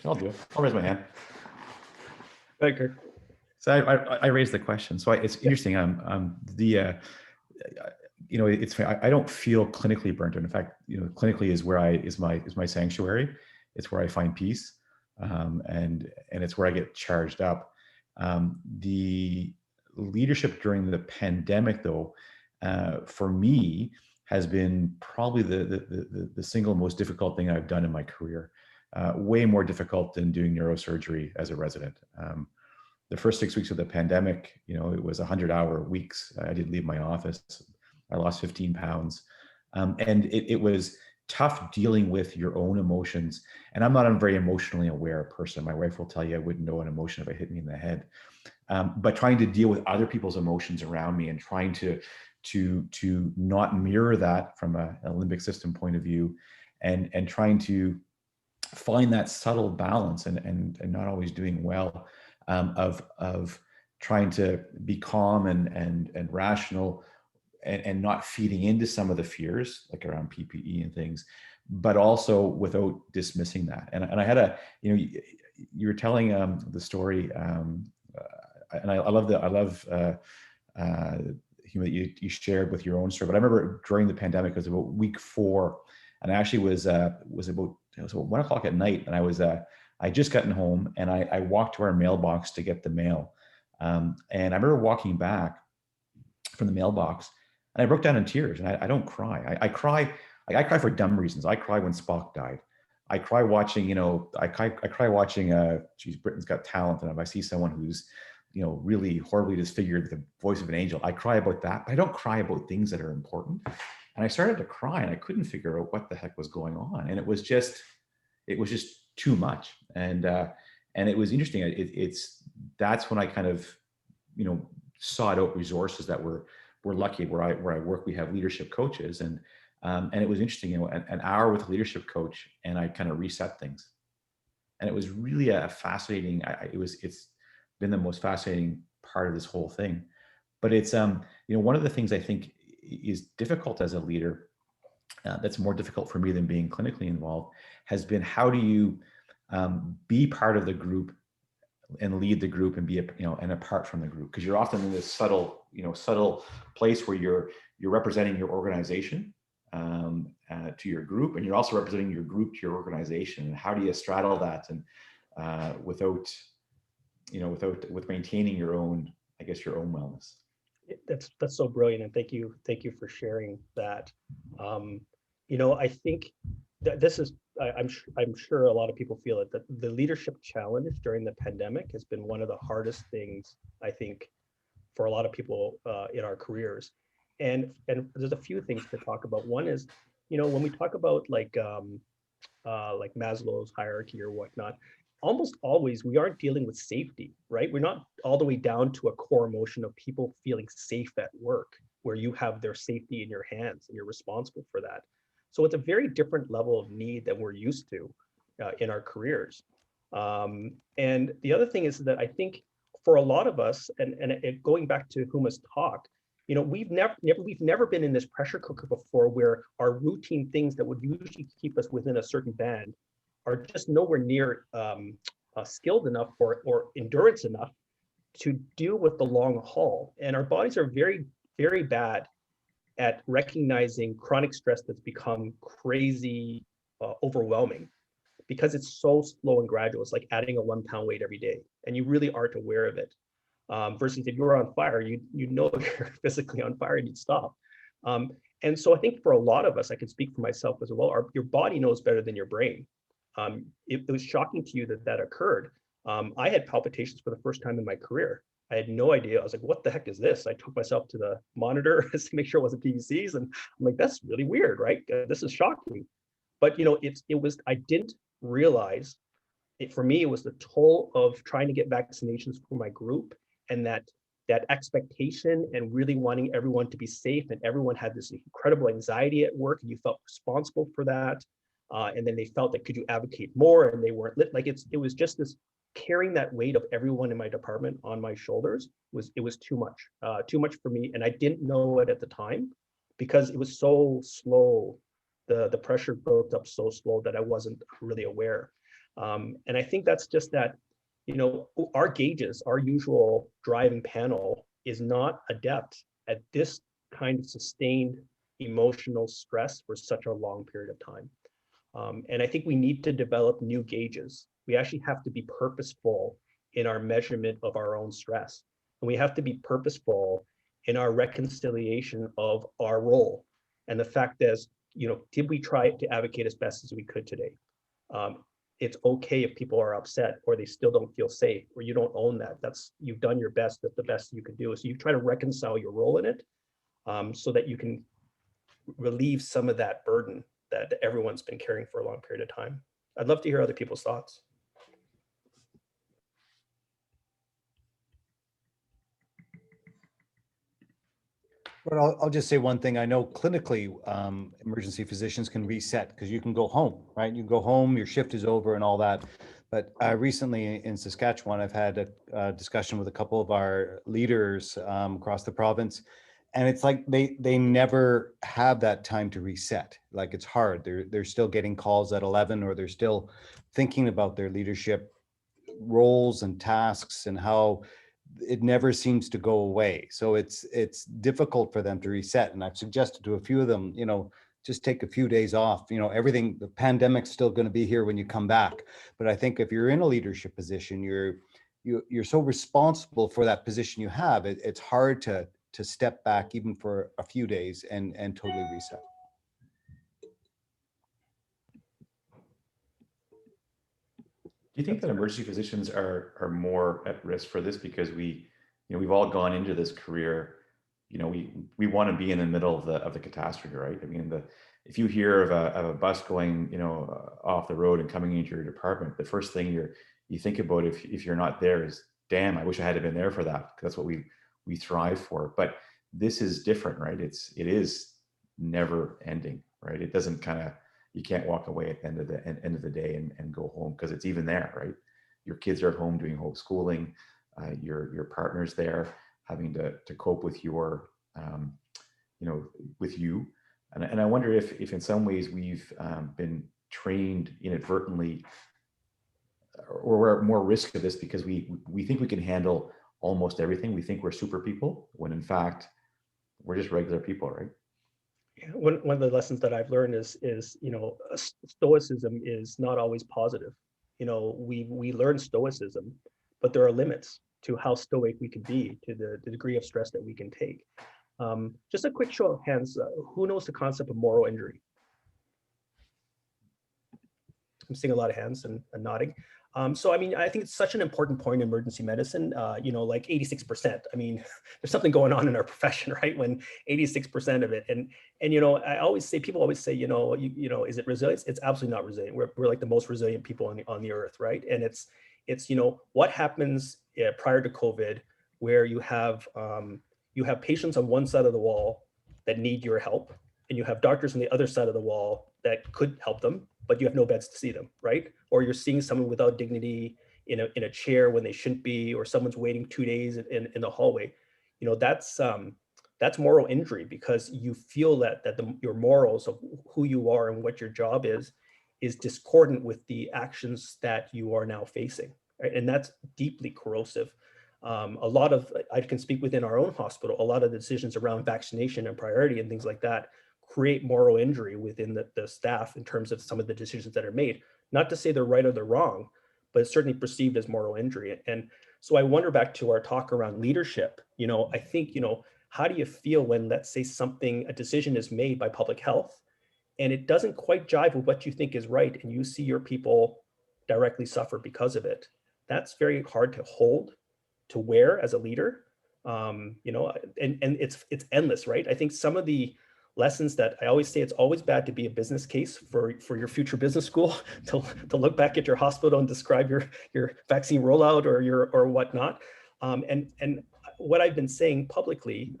I'll do it. I'll raise my hand. Right, Kirk. So I raised the question. So it's interesting. You know, it's I don't feel clinically burnt out. In fact, you know, clinically is my sanctuary. It's where I find peace, and it's where I get charged up. The leadership during the pandemic, though, for me, has been probably the single most difficult thing I've done in my career. Way more difficult than doing neurosurgery as a resident. The first 6 weeks of the pandemic, you know, it was 100-hour weeks. I didn't leave my office. I lost 15 pounds. And it was tough dealing with your own emotions. And I'm not a very emotionally aware person. My wife will tell you I wouldn't know an emotion if it hit me in the head. But trying to deal with other people's emotions around me and trying to not mirror that from an limbic system point of view, and trying to find that subtle balance and not always doing well, of trying to be calm and rational and not feeding into some of the fears like around PPE and things, but also without dismissing that. And I had you were telling the story, and I love that you shared with your own story. But I remember during the pandemic, it was about week 4, and I actually was about 1 o'clock at night, and I just gotten home, and I walked to our mailbox to get the mail, and I remember walking back from the mailbox, and I broke down in tears. And I don't cry. I cry for dumb reasons. I cry when Spock died. I cry watching, I cry watching Britain's Got Talent, and if I see someone who's, really horribly disfigured, the voice of an angel, I cry about that. But I don't cry about things that are important. And I started to cry, and I couldn't figure out what the heck was going on. And it was just too much. And it was interesting. That's when I kind of, sought out resources that we're lucky where I work. We have leadership coaches, and it was interesting, an hour with a leadership coach, and I kind of reset things. And it was really a fascinating, it's been the most fascinating part of this whole thing. But it's, one of the things I think is difficult as a leader, that's more difficult for me than being clinically involved, has been how do you be part of the group and lead the group and be and apart from the group, because you're often in this subtle place where you're representing your organization to your group, and you're also representing your group to your organization. And how do you straddle that and with maintaining your own wellness? That's so brilliant, and thank you for sharing that. I think that this is, I'm sure a lot of people feel it, that the leadership challenge during the pandemic has been one of the hardest things, I think, for a lot of people in our careers. And there's a few things to talk about. One is, when we talk about like Maslow's hierarchy or whatnot, almost always we aren't dealing with safety, right? We're not all the way down to a core emotion of people feeling safe at work, where you have their safety in your hands and you're responsible for that. So it's a very different level of need than we're used to in our careers. And the other thing is that I think for a lot of us, and going back to Huma's talk, we've never been in this pressure cooker before, where our routine things that would usually keep us within a certain band are just nowhere near skilled enough or endurance enough to deal with the long haul. And our bodies are very, very bad at recognizing chronic stress that's become crazy overwhelming. because it's so slow and gradual. It's like adding a 1 pound weight every day, and you really aren't aware of it. Versus if you're on fire, you know you're physically on fire and you'd stop. And so I think for a lot of us, I can speak for myself as well, your body knows better than your brain. It was shocking to you that that occurred. I had palpitations for the first time in my career. I had no idea. I was like, what the heck is this? I took myself to the monitor to make sure it wasn't PVCs. And I'm like, that's really weird, right? This is shocking. But I didn't realize for me, it was the toll of trying to get vaccinations for my group, and that expectation and really wanting everyone to be safe, and everyone had this incredible anxiety at work, and you felt responsible for that. And then they felt like, could you advocate more? And they weren't like, it was just this carrying that weight of everyone in my department on my shoulders was too much for me. And I didn't know it at the time because it was so slow. The pressure built up so slow that I wasn't really aware. And I think that's just that, our gauges, our usual driving panel is not adept at this kind of sustained emotional stress for such a long period of time. And I think we need to develop new gauges. We actually have to be purposeful in our measurement of our own stress. And we have to be purposeful in our reconciliation of our role. And the fact is, did we try to advocate as best as we could today? It's okay if people are upset or they still don't feel safe, or you don't own that. You've done your best. That's the best you can do. So you try to reconcile your role in it, so that you can relieve some of that burden that everyone's been carrying for a long period of time. I'd love to hear other people's thoughts. But I'll just say one thing. I know clinically, emergency physicians can reset because you can go home, right? You can go home, your shift is over and all that. But recently in Saskatchewan, I've had a discussion with a couple of our leaders across the province, and it's like they never have that time to reset. Like, it's hard. They're still getting calls at 11, or they're still thinking about their leadership roles and tasks and how it never seems to go away. So it's difficult for them to reset. And I've suggested to a few of them, just take a few days off. Everything, the pandemic's still going to be here when you come back. But I think if you're in a leadership position, you're so responsible for that position you have. It's hard to step back even for a few days and totally reset. Do you think that emergency physicians are more at risk for this because we've all gone into this career, we want to be in the middle of the catastrophe, right? I mean, if you hear of a bus going, off the road and coming into your department, the first thing you think about if you're not there is, damn, I wish I had been there for that. That's what we thrive for. But this is different, right? It is never ending, right? It doesn't you can't walk away at the end of the day and go home because it's even there, right? Your kids are at home doing homeschooling, your partner's there having to cope with your, with you. And I wonder if in some ways we've been trained inadvertently, or we're at more risk of this because we think we can handle almost everything. We think we're super people when in fact we're just regular people, right? One of the lessons that I've learned is stoicism is not always positive. We learn stoicism, but there are limits to how stoic we can be, to the degree of stress that we can take. Just a quick show of hands, who knows the concept of moral injury? I'm seeing a lot of hands and nodding. So, I mean, I think it's such an important point in emergency medicine, like 86%. I mean, there's something going on in our profession, right? When 86% of it, and people always say, is it resilience? It's absolutely not resilient. We're like the most resilient people on the earth, right? And it's what happens prior to COVID, where you have patients on one side of the wall that need your help, and you have doctors on the other side of the wall that could help them, but you have no beds to see them, right? Or you're seeing someone without dignity in a chair when they shouldn't be, or someone's waiting 2 days in the hallway. That's moral injury, because you feel that your morals of who you are and what your job is discordant with the actions that you are now facing, right? And that's deeply corrosive. I can speak within our own hospital, a lot of the decisions around vaccination and priority and things like that create moral injury within the staff in terms of some of the decisions that are made, Not to say they're right or they're wrong, but it's certainly perceived as moral injury. And so I wonder, back to our talk around leadership, I think, how do you feel when, let's say, a decision is made by public health and it doesn't quite jive with what you think is right, and you see your people directly suffer because of it? That's very hard to hold, to wear as a leader. And it's endless, right? I think some of the lessons that I always say, it's always bad to be a business case for your future business school, to look back at your hospital and describe your vaccine rollout or whatnot. And what I've been saying publicly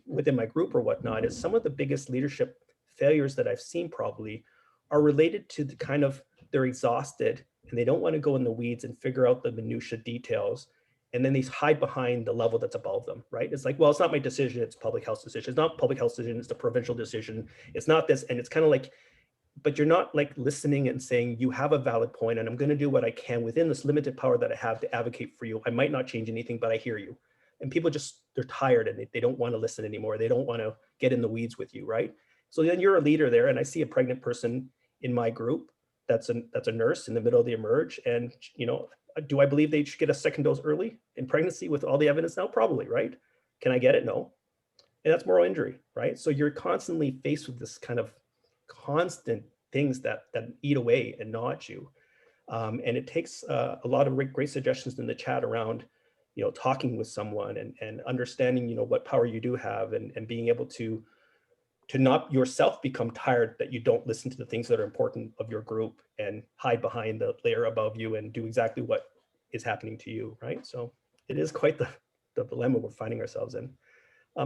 within my group or whatnot, is some of the biggest leadership failures that I've seen probably are related to the kind of, they're exhausted and they don't want to go in the weeds and figure out the minutia details. And then they hide behind the level that's above them, right? It's like, well, it's not my decision, it's public health decision. It's not public health decision, it's the provincial decision. It's not this. And it's kind of like, but you're not like listening and saying, you have a valid point and I'm going to do what I can within this limited power that I have to advocate for you. I might not change anything, but I hear you. And people they're tired and they don't want to listen anymore. They don't want to get in the weeds with you, right? So then you're a leader there, and I see a pregnant person in my group that's a nurse in the middle of the emerge, and do I believe they should get a second dose early in pregnancy with all the evidence now? Probably, right? Can I get it? No. And that's moral injury, right? So you're constantly faced with this kind of constant things that eat away and gnaw at you. And it takes a lot of great suggestions in the chat around, talking with someone and understanding, what power you do have, and being able to not yourself become tired that you don't listen to the things that are important of your group and hide behind the layer above you and do exactly what is happening to you, right? So it is quite the dilemma we're finding ourselves in.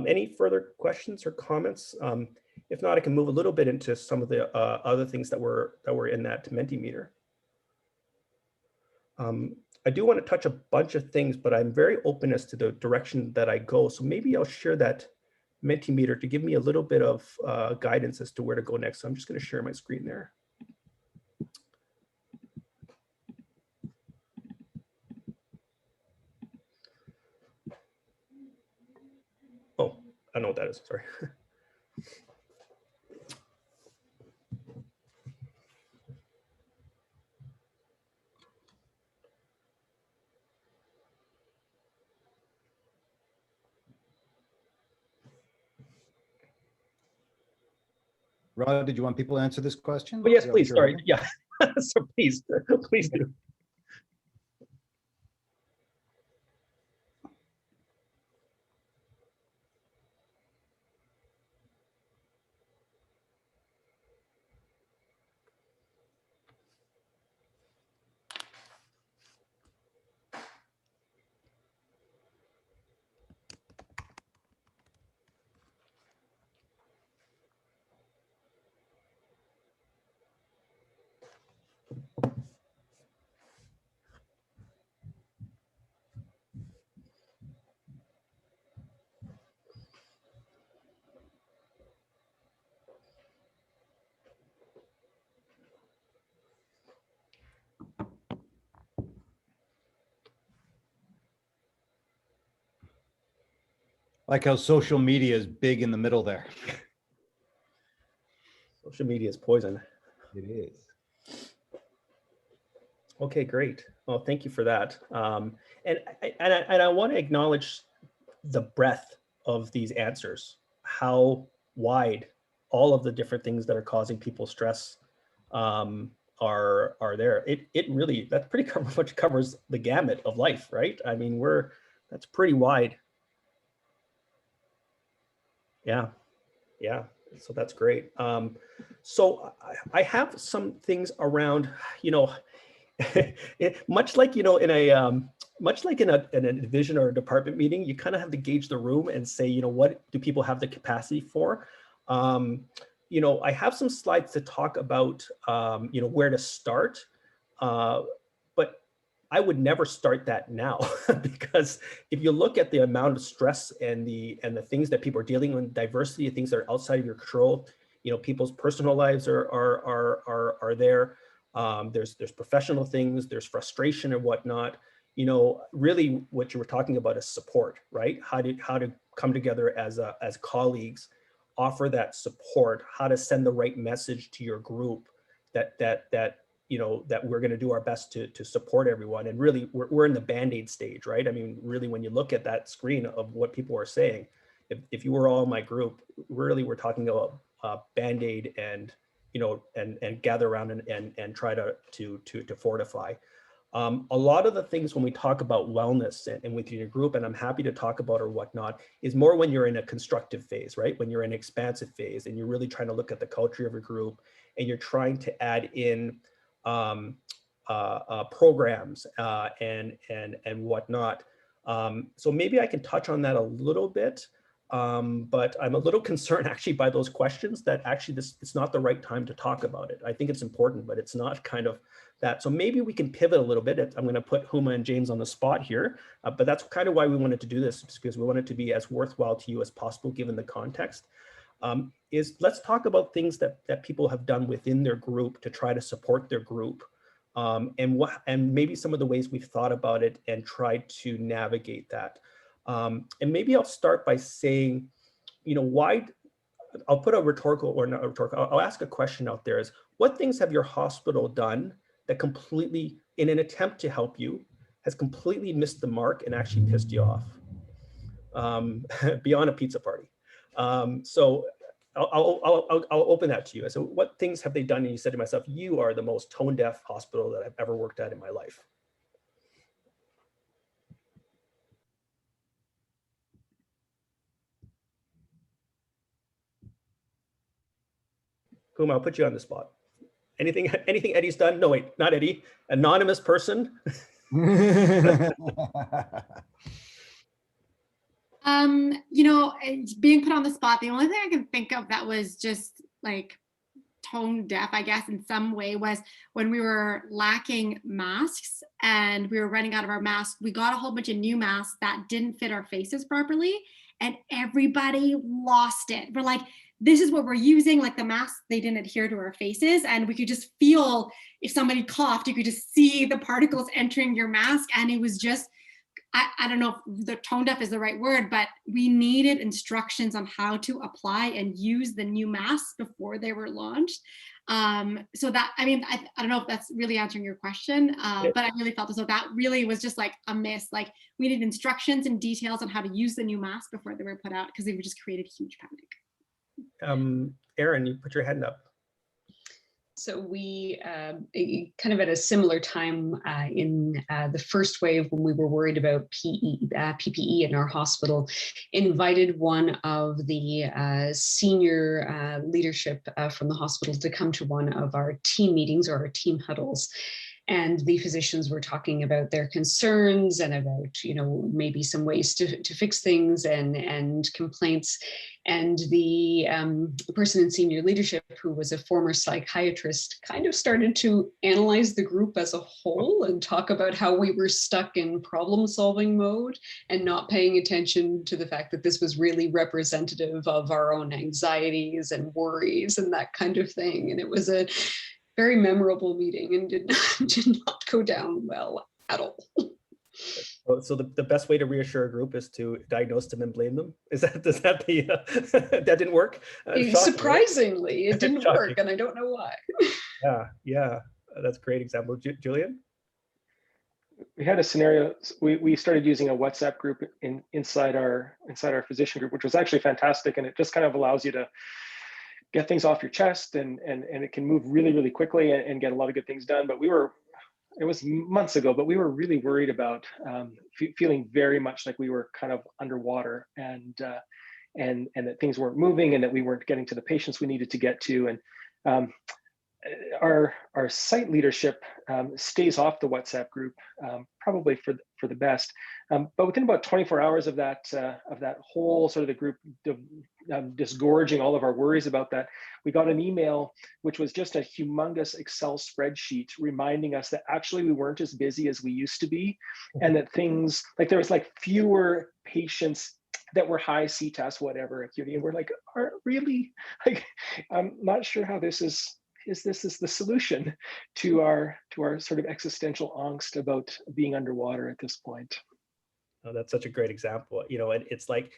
Any further questions or comments? If not, I can move a little bit into some of the other things that were in that Mentimeter. I do want to touch a bunch of things, but I'm very open as to the direction that I go. So maybe I'll share that Mentimeter to give me a little bit of guidance as to where to go next. So I'm just going to share my screen there. Oh, I know what that is. Sorry. Rod, did you want people to answer this question? Oh, yes, please. Sorry. Yeah. So please do. Like how social media is big in the middle there. Social media is poison. It is. Okay, great. Well, thank you for that. And I want to acknowledge the breadth of these answers, how wide all of the different things that are causing people stress are there. It really, that pretty much covers the gamut of life, right? I mean, that's pretty wide. Yeah. So that's great. So I have some things around, much like, in a division or a department meeting, you kind of have to gauge the room and say, what do people have the capacity for? I have some slides to talk about, where to start, but I would never start that now because if you look at the amount of stress and the things that people are dealing with, diversity of things that are outside of your control, people's personal lives are there. There's professional things, there's frustration and whatnot. Really what you were talking about is support, right? How to come together as colleagues, offer that support, how to send the right message to your group that that we're going to do our best to support everyone. And really, we're in the Band-Aid stage, right? I mean, really, when you look at that screen of what people are saying, if you were all in my group, really, we're talking about Band-Aid and, and gather around and try to fortify. A lot of the things when we talk about wellness and within your group, and I'm happy to talk about or whatnot, is more when you're in a constructive phase, right? When you're in an expansive phase and you're really trying to look at the culture of your group and you're trying to add in programs and whatnot. So maybe I can touch on that a little bit, but I'm a little concerned actually by those questions that actually it's not the right time to talk about it. I think it's important, but it's not kind of that. So maybe we can pivot a little bit. I'm going to put Huma and James on the spot here, but that's kind of why we wanted to do this, because we want it to be as worthwhile to you as possible given the context. Is let's talk about things that people have done within their group to try to support their group, and maybe some of the ways we've thought about it and tried to navigate that. And maybe I'll start by saying, why. I'll put a rhetorical or not rhetorical. I'll ask a question out there: is what things have your hospital done that completely, in an attempt to help you, has completely missed the mark and actually pissed you off, beyond a pizza party? So I'll open that to you. So what things have they done? And you said to myself, you are the most tone deaf hospital that I've ever worked at in my life. Whom I'll put you on the spot. Anything Eddie's done? No, wait, not Eddie. Anonymous person. Being put on the spot, the only thing I can think of that was just like tone deaf, I guess, in some way, was when we were lacking masks and we were running out of our masks. We got a whole bunch of new masks that didn't fit our faces properly, and everybody lost it. We're like, this is what we're using, like the masks, they didn't adhere to our faces, and we could just feel if somebody coughed, you could just see the particles entering your mask. And it was just, I don't know if the tone deaf is the right word, but we needed instructions on how to apply and use the new masks before they were launched. So that, I don't know if that's really answering your question, but I really felt as though that really was just like a miss. Like we needed instructions and details on how to use the new masks before they were put out, because they would just created huge panic. Erin, you put your hand up. So we kind of at a similar time in the first wave, when we were worried about PPE in our hospital, invited one of the senior leadership from the hospital to come to one of our team meetings or our team huddles. And the physicians were talking about their concerns and about, maybe some ways to fix things and complaints. And the person in senior leadership, who was a former psychiatrist, kind of started to analyze the group as a whole and talk about how we were stuck in problem-solving mode and not paying attention to the fact that this was really representative of our own anxieties and worries and that kind of thing. And it was a very memorable meeting and did not go down well at all. So the best way to reassure a group is to diagnose them and blame them? That didn't work? Shocking, surprisingly, right? It didn't work, and I don't know why. Yeah, that's a great example. Julian? We had a scenario. We started using a WhatsApp group inside our physician group, which was actually fantastic, and it just kind of allows you to get things off your chest, and it can move really, really quickly and get a lot of good things done. But it was months ago, but we were really worried about feeling very much like we were kind of underwater, and that things weren't moving and that we weren't getting to the patients we needed to get to. And our site leadership stays off the WhatsApp group, probably for the best. But within about 24 hours of that whole sort of the group disgorging all of our worries about that, we got an email which was just a humongous Excel spreadsheet reminding us that actually we weren't as busy as we used to be, and that things like there was like fewer patients that were high CTAS whatever acuity, and we're like, really? Like, I'm not sure how this is the solution to our sort of existential angst about being underwater at this point. Oh, that's such a great example. And it's like,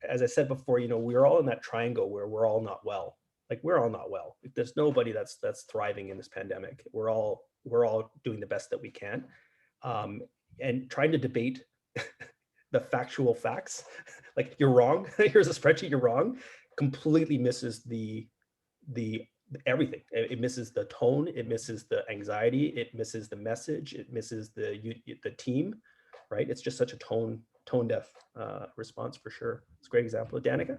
as I said before, we're all in that triangle where we're all not well. Like, we're all not well. There's nobody that's thriving in this pandemic. We're all doing the best that we can, and trying to debate the factual facts. Like, you're wrong. Here's a spreadsheet. You're wrong. Completely misses the everything. It misses the tone. It misses the anxiety. It misses the message. It misses the team. Right. It's just such a tone deaf response for sure. It's a great example. Danica.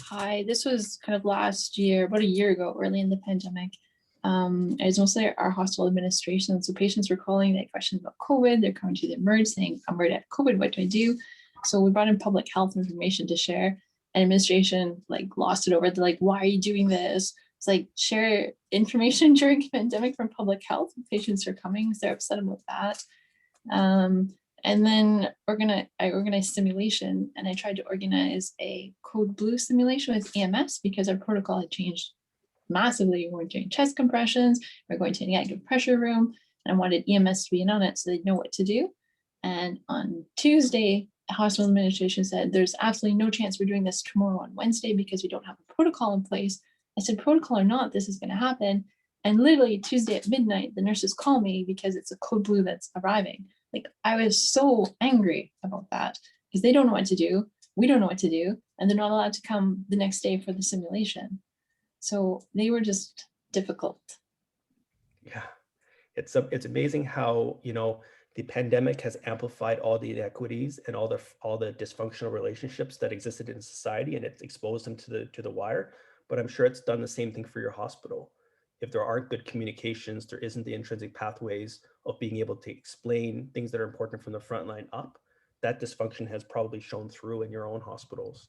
Hi, this was kind of last year, about a year ago, early in the pandemic. It was mostly our hospital administration. So patients were calling, they had questions about COVID. They're coming to the emerge saying, I'm worried I have COVID, what do I do? So we brought in public health information to share, and administration like lost it over. They're like, why are you doing this? It's like, share information during pandemic from public health. Patients are coming, so they're upset about that. And then I organized simulation, and I tried to organize a code blue simulation with EMS because our protocol had changed massively. We weren't doing chest compressions, we're going to a negative pressure room, and I wanted EMS to be in on it so they'd know what to do. And on Tuesday, the hospital administration said, there's absolutely no chance we're doing this tomorrow on Wednesday because we don't have a protocol in place. I said, protocol or not, this is going to happen. And literally Tuesday at midnight, the nurses call me because it's a code blue that's arriving. Like, I was so angry about that because they don't know what to do. We don't know what to do. And they're not allowed to come the next day for the simulation. So they were just difficult. Yeah, it's amazing how, the pandemic has amplified all the inequities and all the dysfunctional relationships that existed in society, and it's exposed them to the wire. But I'm sure it's done the same thing for your hospital. If there aren't good communications, there isn't the intrinsic pathways of being able to explain things that are important from the front line up. That dysfunction has probably shown through in your own hospitals.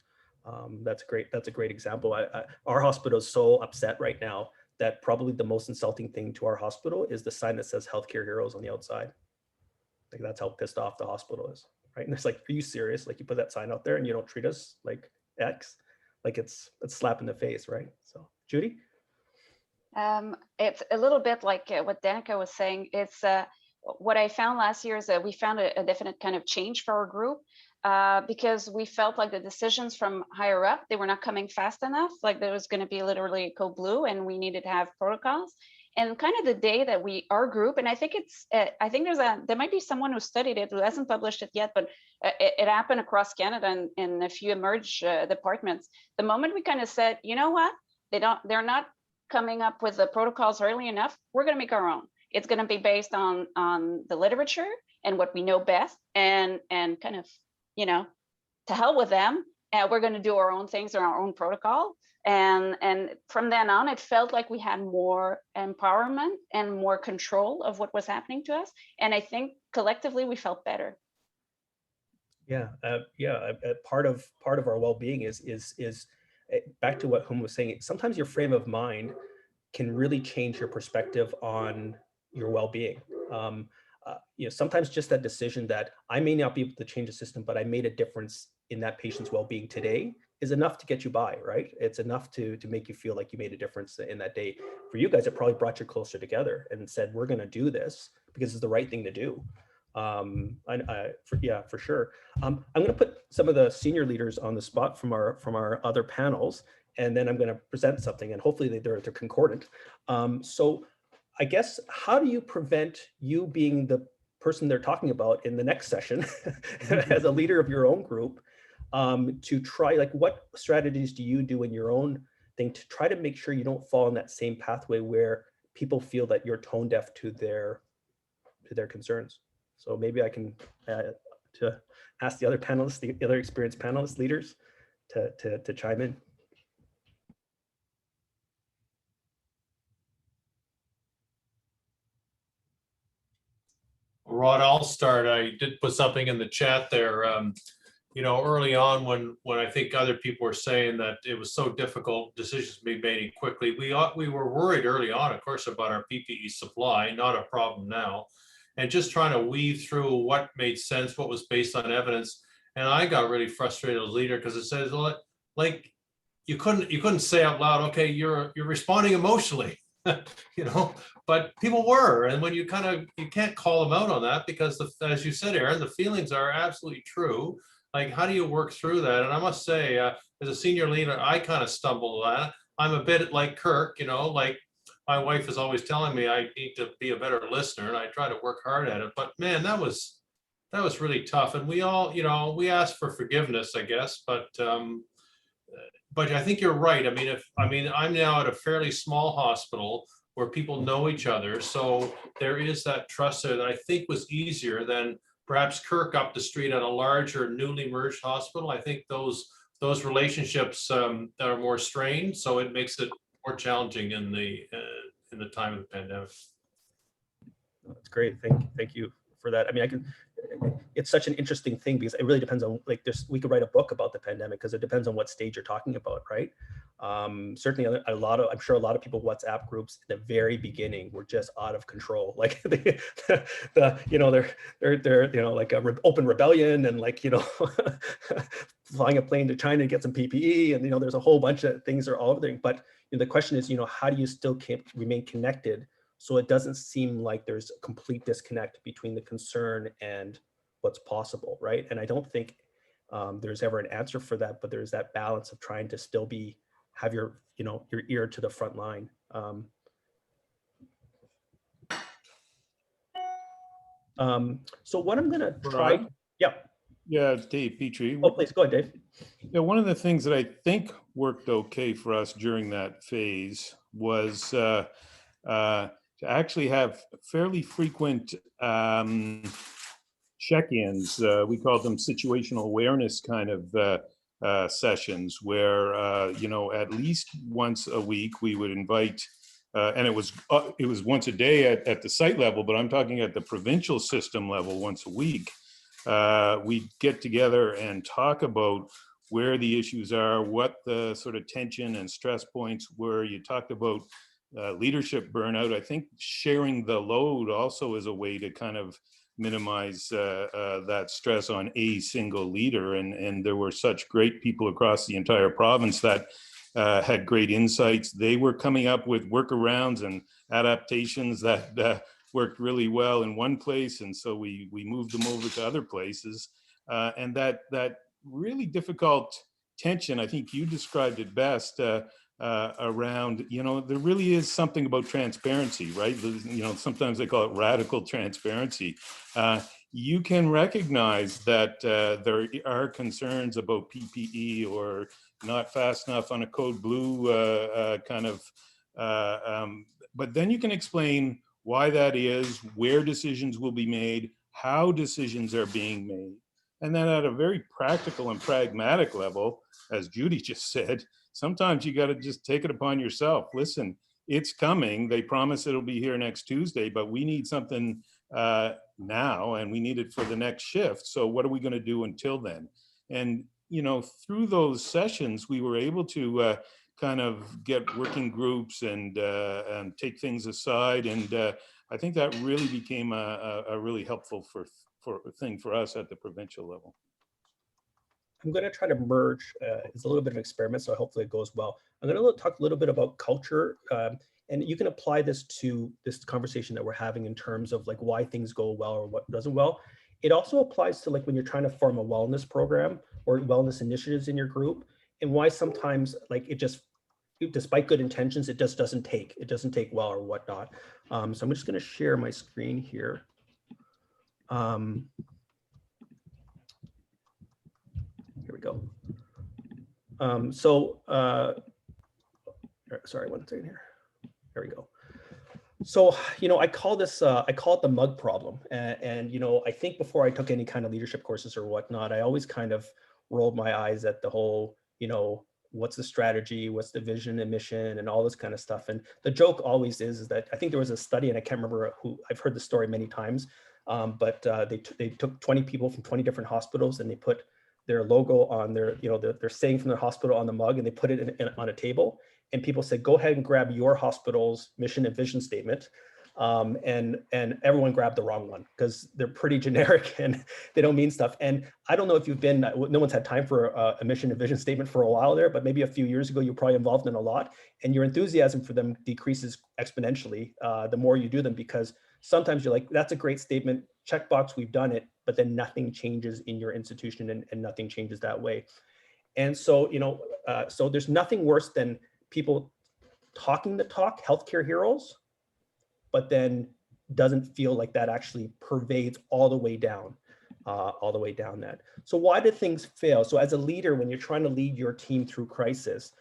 That's great. That's a great example. Our hospital is so upset right now that probably the most insulting thing to our hospital is the sign that says "Healthcare Heroes" on the outside. Like, that's how pissed off the hospital is, right? And it's like, are you serious? Like, you put that sign out there and you don't treat us like X? Like, it's a slap in the face, right? So, Judy? It's a little bit like what Danica was saying. It's what I found last year is that we found a definite kind of change for our group because we felt like the decisions from higher up, they were not coming fast enough. Like, there was going to be literally code blue and we needed to have protocols. And kind of the day that our group, and I think there might be someone who studied it who hasn't published it yet, but it happened across Canada and in a few emerge departments. The moment we kind of said, you know what, they're not coming up with the protocols early enough, we're going to make our own. It's going to be based on the literature and what we know best, and kind of, to hell with them. And we're going to do our own things or our own protocol. And from then on, it felt like we had more empowerment and more control of what was happening to us. And I think collectively we felt better. Yeah, part of our well-being is back to what Hum was saying. Sometimes your frame of mind can really change your perspective on your well-being. Sometimes just that decision that I may not be able to change the system, but I made a difference in that patient's well-being today is enough to get you by, right? It's enough to make you feel like you made a difference in that day. For you guys, it probably brought you closer together and said, we're going to do this because it's the right thing to do. For sure. I'm going to put some of the senior leaders on the spot from our other panels, and then I'm going to present something, and hopefully they're concordant. So I guess, how do you prevent you being the person they're talking about in the next session as a leader of your own group, to try, like, what strategies do you do in your own thing to try to make sure you don't fall in that same pathway where people feel that you're tone deaf to their concerns? So maybe I can to ask the other panelists, the other experienced panelists, leaders, to chime in. Rod, I'll start. I did put something in the chat there. Early on when I think other people were saying that it was so difficult, decisions to be made quickly, we were worried early on, of course, about our PPE supply, not a problem now, and just trying to weave through what made sense, what was based on evidence. And I got really frustrated as a leader because it says, like, you couldn't say out loud, okay, you're responding emotionally. But people were, and when you can't call them out on that, because as you said, Aaron, the feelings are absolutely true. Like, how do you work through that? And I must say, as a senior leader, I kind of stumble at it. I'm a bit like Kirk, you know, like my wife is always telling me I need to be a better listener, and I try to work hard at it. But man, that was really tough. And we all, you know, we asked for forgiveness, I guess, but I think you're right. I mean, I'm now at a fairly small hospital where people know each other. So there is that trust there that I think was easier than perhaps Kirk up the street at a larger newly merged hospital. I think those relationships are more strained. So it makes it more challenging in the time of the pandemic. That's great. Thank you for that. I mean, it's such an interesting thing because it really depends on, like, we could write a book about the pandemic because it depends on what stage you're talking about, right? Certainly I'm sure a lot of people WhatsApp groups in the very beginning were just out of control. Like you know, they're you know, like open rebellion and, like, you know, flying a plane to China to get some PPE, and, you know, there's a whole bunch of things are all over there. But, you know, the question is, you know, how do you still remain connected so it doesn't seem like there's a complete disconnect between the concern and what's possible, right? And I don't think there's ever an answer for that, but there's that balance of trying to still have your, you know, your ear to the front line. So what I'm gonna try, Rod? yeah. Yeah, it's Dave Petrie. Oh, please go ahead, Dave. Yeah, one of the things that I think worked okay for us during that phase was to actually have fairly frequent check-ins. We called them situational awareness kind of sessions where, you know, at least once a week we would invite, and it was once a day at the site level, but I'm talking at the provincial system level once a week. We get together and talk about where the issues are, what the sort of tension and stress points were. You talked about leadership burnout. I think sharing the load also is a way to kind of minimize that stress on a single leader. And there were such great people across the entire province that had great insights. They were coming up with workarounds and adaptations that worked really well in one place. And so we moved them over to other places. And that really difficult tension, I think you described it best, around, you know, there really is something about transparency, right? You know, sometimes they call it radical transparency. You can recognize that there are concerns about PPE or not fast enough on a code blue kind of, but then you can explain why that is, where decisions will be made, how decisions are being made. And then at a very practical and pragmatic level, as Judy just said, sometimes you got to just take it upon yourself. Listen, it's coming. They promise it'll be here next Tuesday, but we need something now, and we need it for the next shift. So what are we going to do until then? And, you know, through those sessions, we were able to kind of get working groups and take things aside. And I think that really became a really helpful thing for us at the provincial level. I'm going to try to merge. It's a little bit of an experiment, so hopefully it goes well. I'm going to talk a little bit about culture, and you can apply this to this conversation that we're having in terms of, like, why things go well or what doesn't well. It also applies to, like, when you're trying to form a wellness program or wellness initiatives in your group, and why sometimes, like, it just, despite good intentions, it just doesn't take well or whatnot. So I'm just going to share my screen here. Here we go. Sorry, one second here. There we go. So, you know, I call it the mug problem. And, you know, I think before I took any kind of leadership courses or whatnot, I always kind of rolled my eyes at the whole, you know, what's the strategy, what's the vision and mission and all this kind of stuff. And the joke always is that I think there was a study, and I can't remember who, I've heard the story many times, but they took 20 people from 20 different hospitals, and they put their logo on their, you know, they're saying from their hospital on the mug, and they put it on a table, and people said, go ahead and grab your hospital's mission and vision statement. And everyone grabbed the wrong one because they're pretty generic and they don't mean stuff. And I don't know if you've been, no one's had time for a mission and vision statement for a while there, but maybe a few years ago, you're probably involved in a lot, and your enthusiasm for them decreases exponentially the more you do them, because sometimes you're like, that's a great statement, checkbox, we've done it, but then nothing changes in your institution and nothing changes that way. And so, so there's nothing worse than people talking the talk, healthcare heroes, but then doesn't feel like that actually pervades all the way down that. So why do things fail? So as a leader, when you're trying to lead your team through crisis,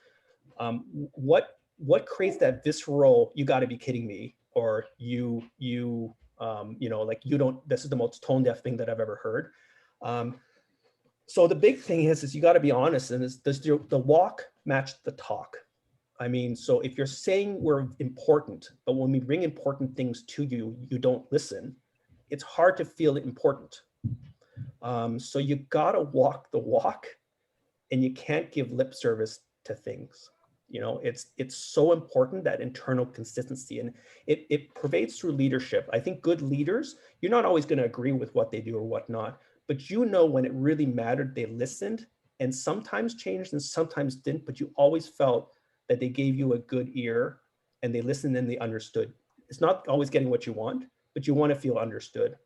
what creates that visceral, you got to be kidding me, or like you don't, this is the most tone deaf thing that I've ever heard. So the big thing is you got to be honest, and does the walk match the talk? I mean, so if you're saying we're important, but when we bring important things to you, you don't listen, it's hard to feel important. So you got to walk the walk, and you can't give lip service to things. It's so important, that internal consistency, and it pervades through leadership. I think good leaders, you're not always going to agree with what they do or whatnot, but when it really mattered, they listened, and sometimes changed and sometimes didn't, but you always felt that they gave you a good ear and they listened and they understood. It's not always getting what you want, but you want to feel understood.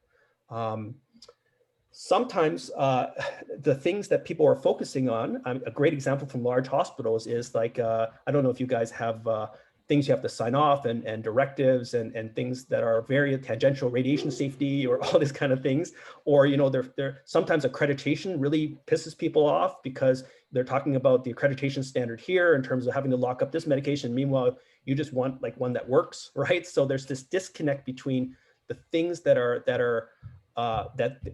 Sometimes the things that people are focusing on, a great example from large hospitals is like, I don't know if you guys have things you have to sign off and directives and things that are very tangential, radiation safety or all these kind of things. Or, they're sometimes accreditation really pisses people off because they're talking about the accreditation standard here in terms of having to lock up this medication. Meanwhile, you just want like one that works, right? So there's this disconnect between the things that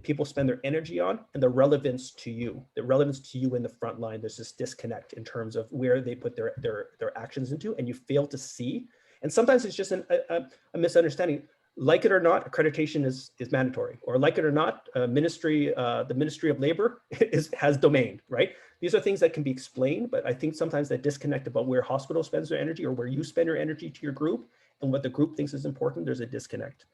people spend their energy on and the relevance to you in the front line. There's this disconnect in terms of where they put their actions into, and you fail to see. And sometimes it's just a misunderstanding. Like it or not, accreditation is mandatory, or like it or not, the Ministry of Labor has domain, right? These are things that can be explained, but I think sometimes that disconnect about where hospital spends their energy or where you spend your energy to your group and what the group thinks is important, there's a disconnect.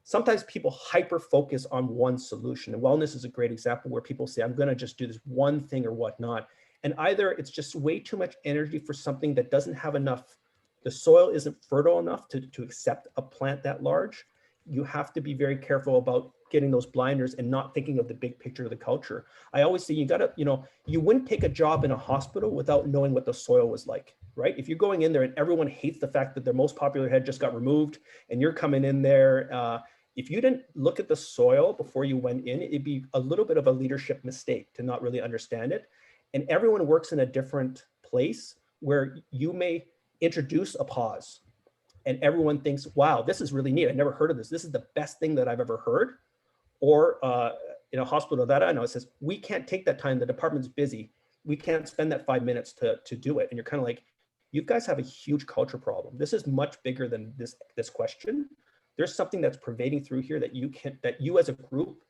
Sometimes people hyper focus on one solution, and wellness is a great example where people say, I'm going to just do this one thing or whatnot. And either it's just way too much energy for something that doesn't have enough, the soil isn't fertile enough to accept a plant that large. You have to be very careful about getting those blinders and not thinking of the big picture of the culture. I always say you wouldn't take a job in a hospital without knowing what the soil was like, right? If you're going in there and everyone hates the fact that their most popular head just got removed and you're coming in there, if you didn't look at the soil before you went in, it'd be a little bit of a leadership mistake to not really understand it. And everyone works in a different place where you may introduce a pause and everyone thinks, wow, this is really neat. I never heard of this. This is the best thing that I've ever heard. Or in a hospital that I know, it says, we can't take that time. The department's busy. We can't spend that 5 minutes to do it. And you're kind of like, you guys have a huge culture problem. This is much bigger than this question. There's something that's pervading through here that you as a group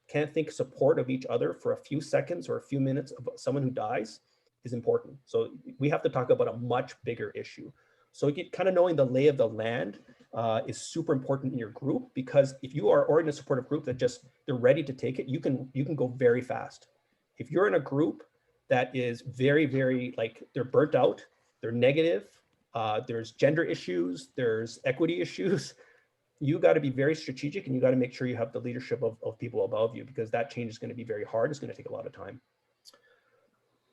can't think support of each other for a few seconds or a few minutes of someone who dies is important. So we have to talk about a much bigger issue. So kind of knowing the lay of the land is super important in your group, because if you are in a supportive group that they're ready to take it, you can go very fast. If you're in a group that is very, very like they're burnt out, they're negative, there's gender issues, there's equity issues, you got to be very strategic and you got to make sure you have the leadership of people above you, because that change is going to be very hard. It's going to take a lot of time.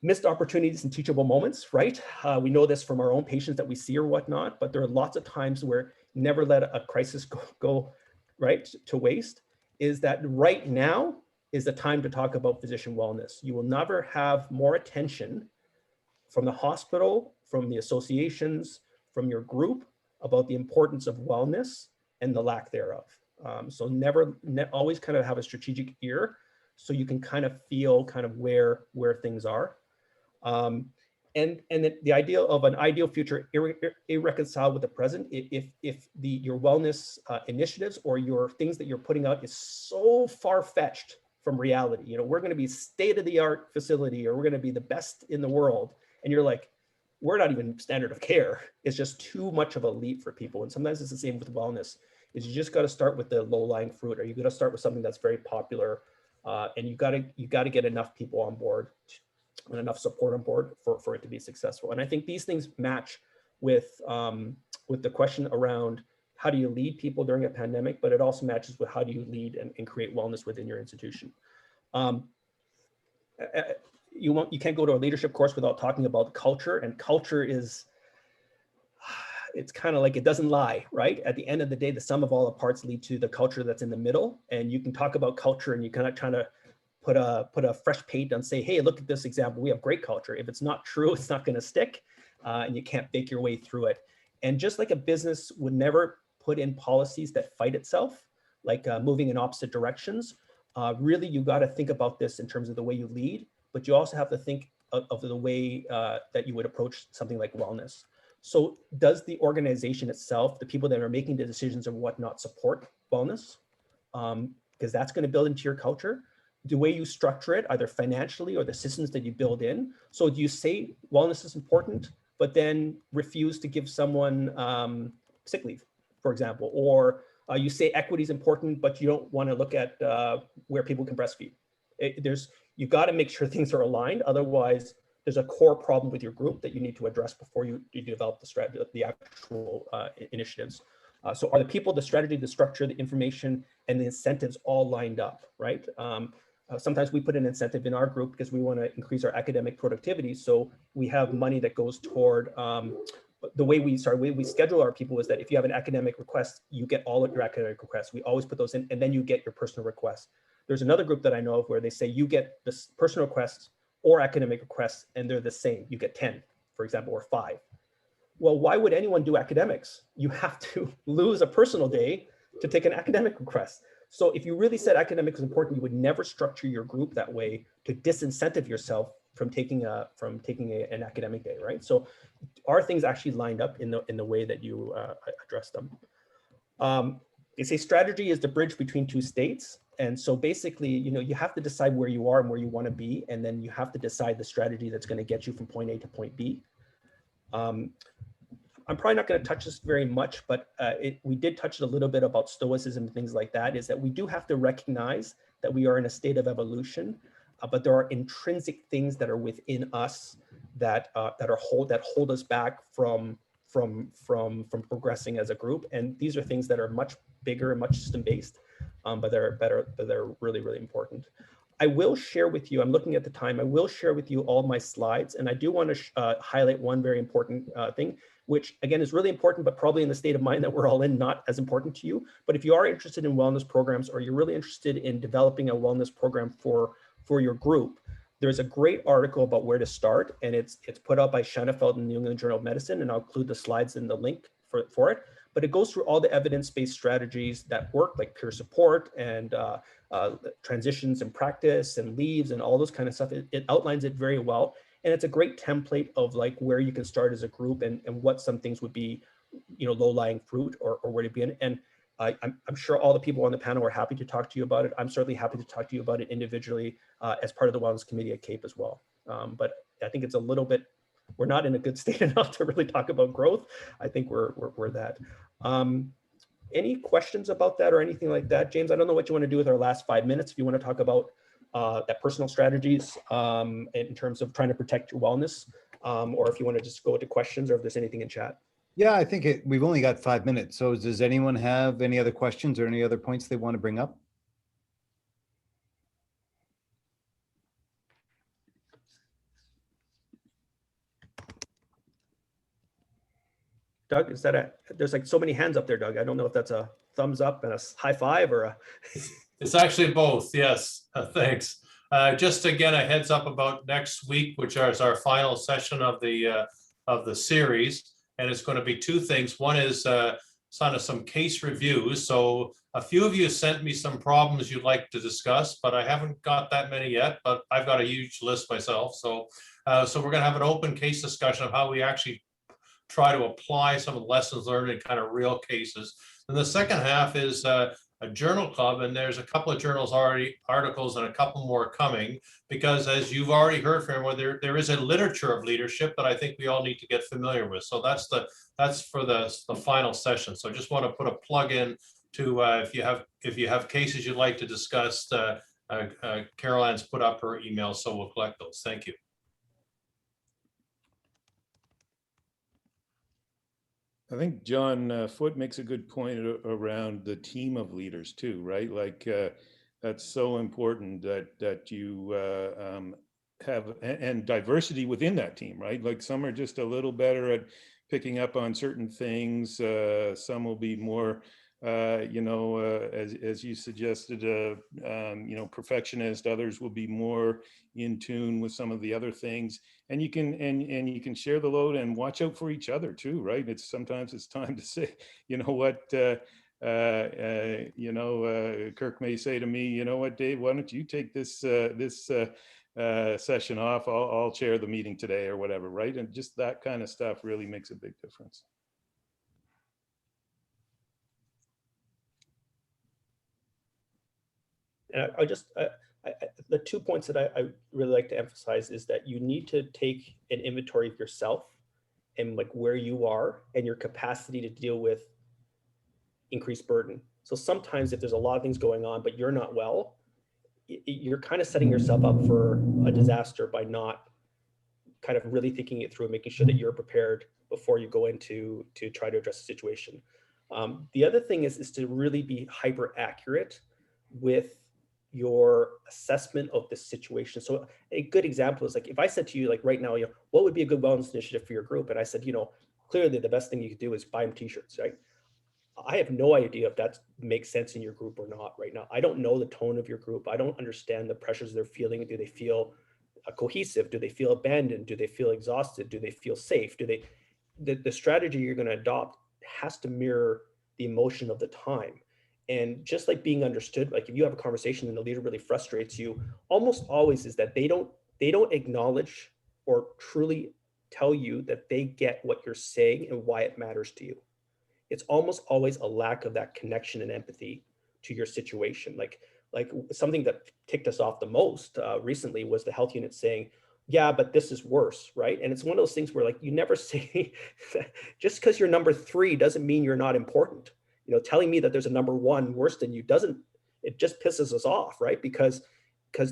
Missed opportunities and teachable moments, right? We know this from our own patients that we see or whatnot, but there are lots of times where never let a crisis go right to waste. Is that right now is the time to talk about physician wellness. You will never have more attention from the hospital, from the associations, from your group about the importance of wellness and the lack thereof. So always kind of have a strategic ear so you can kind of feel kind of where things are. And the idea of an ideal future irreconciled with the present, if your wellness initiatives or your things that you're putting out is so far-fetched from reality, we're going to be state-of-the-art facility, or we're going to be the best in the world, and you're like, we're not even standard of care. It's just too much of a leap for people. And sometimes it's the same with wellness, is you just got to start with the low-lying fruit, or you got to start with something that's very popular, and you got to get enough people on board and enough support on board for it to be successful. And I think these things match with the question around how do you lead people during a pandemic, but it also matches with how do you lead and create wellness within your institution. you can't go to a leadership course without talking about culture, and culture is, it's kind of like, it doesn't lie, right? At the end of the day, the sum of all the parts lead to the culture that's in the middle. And you can talk about culture and you cannot try to put a fresh paint and say, hey, look at this example, we have great culture. If it's not true, it's not going to stick, and you can't fake your way through it. And just like a business would never put in policies that fight itself, like moving in opposite directions, really, you got to think about this in terms of the way you lead, but you also have to think of the way that you would approach something like wellness. So does the organization itself, the people that are making the decisions and whatnot, support wellness? Because that's going to build into your culture. The way you structure it, either financially or the systems that you build in. So do you say wellness is important, but then refuse to give someone sick leave, for example? Or you say equity is important, but you don't want to look at where people can breastfeed. You've got to make sure things are aligned. Otherwise, there's a core problem with your group that you need to address before you develop the strategy, the actual initiatives. So are the people, the strategy, the structure, the information, and the incentives all lined up, right? Sometimes we put an incentive in our group because we want to increase our academic productivity. So we have money that goes toward the way we schedule our people is that if you have an academic request, you get all of your academic requests. We always put those in, and then you get your personal requests. There's another group that I know of where they say you get this personal requests or academic requests, and they're the same. You get 10, for example, or 5. Well, why would anyone do academics? You have to lose a personal day to take an academic request. So if you really said academics is important, you would never structure your group that way to disincentive yourself from taking an academic day, right? So are things actually lined up in the way that you address them? They say strategy is the bridge between two states. And so basically, you have to decide where you are and where you want to be. And then you have to decide the strategy that's going to get you from point A to point B. I'm probably not going to touch this very much, but we did touch a little bit about stoicism and things like that, is that we do have to recognize that we are in a state of evolution, but there are intrinsic things that are within us that hold us back from progressing as a group. And these are things that are much bigger and much system-based, but they're really, really important. I will share with you, I'm looking at the time, I will share with you all my slides, and I do want to highlight one very important thing, which again is really important, but probably in the state of mind that we're all in, not as important to you. But if you are interested in wellness programs, or you're really interested in developing a wellness program for your group, there's a great article about where to start, and it's put out by Schoenfeld in the New England Journal of Medicine, and I'll include the slides in the link for it. But it goes through all the evidence-based strategies that work, like peer support and transitions in practice and leaves and all those kind of stuff. It outlines it very well. And it's a great template of like where you can start as a group and what some things would be, low-lying fruit or where to begin. And I'm sure all the people on the panel are happy to talk to you about it. I'm certainly happy to talk to you about it individually as part of the Wellness Committee at CAPE as well. But I think it's a little bit, we're not in a good state enough to really talk about growth. I think we're that. Any questions about that or anything like that? James, I don't know what you want to do with our last 5 minutes. If you want to talk about that personal strategies in terms of trying to protect your wellness, or if you want to just go to questions or if there's anything in chat. Yeah, I think we've only got 5 minutes. So does anyone have any other questions or any other points they want to bring up? Doug, there's like so many hands up there, Doug. I don't know if that's a thumbs up and a high five or a. It's actually both, yes, thanks. Just again, a heads up about next week, which is our final session of the series. And it's going to be 2 things. One is some case reviews. So a few of you sent me some problems you'd like to discuss, but I haven't got that many yet, but I've got a huge list myself. So we're going to have an open case discussion of how we actually try to apply some of the lessons learned in kind of real cases. And the second half is a journal club, and there's a couple of articles and a couple more coming, because as you've already heard from everyone, there is a literature of leadership that I think we all need to get familiar with. So that's for the final session. So just want to put a plug in to if you have cases you'd like to discuss, Carol Ann's put up her email, so we'll collect those. Thank you. I think John Foote makes a good point around the team of leaders too, right? Like that's so important that you have and diversity within that team, right? Like some are just a little better at picking up on certain things. Some will be more, as you suggested, perfectionist. Others will be more in tune with some of the other things. And you can and you can share the load and watch out for each other too, right? Sometimes it's time to say, you know what. Kirk may say to me, you know what, Dave, why don't you take this session off? I'll chair the meeting today or whatever, right? And just that kind of stuff really makes a big difference. And the 2 points that I really like to emphasize is that you need to take an inventory of yourself and like where you are and your capacity to deal with increased burden. So sometimes if there's a lot of things going on, but you're not well, you're kind of setting yourself up for a disaster by not kind of really thinking it through and making sure that you're prepared before you go into to try to address the situation. The other thing is to really be hyper accurate with your assessment of the situation. So a good example is like if I said to you like right now, what would be a good wellness initiative for your group? And I said, clearly the best thing you could do is buy them t-shirts, right? I have no idea if that makes sense in your group or not right now. I don't know the tone of your group. I don't understand the pressures they're feeling. Do they feel cohesive? Do they feel abandoned? Do they feel exhausted? Do they feel safe? The strategy you're going to adopt has to mirror the emotion of the time. And just like being understood, like if you have a conversation and the leader really frustrates you, almost always is that they don't acknowledge or truly tell you that they get what you're saying and why it matters to you. It's almost always a lack of that connection and empathy to your situation. Like something that ticked us off the most recently was the health unit saying, yeah, but this is worse, right? And it's one of those things where like you never say, just because you're number 3 doesn't mean you're not important. Telling me that there's a number 1 worse than you it just pisses us off, right? Because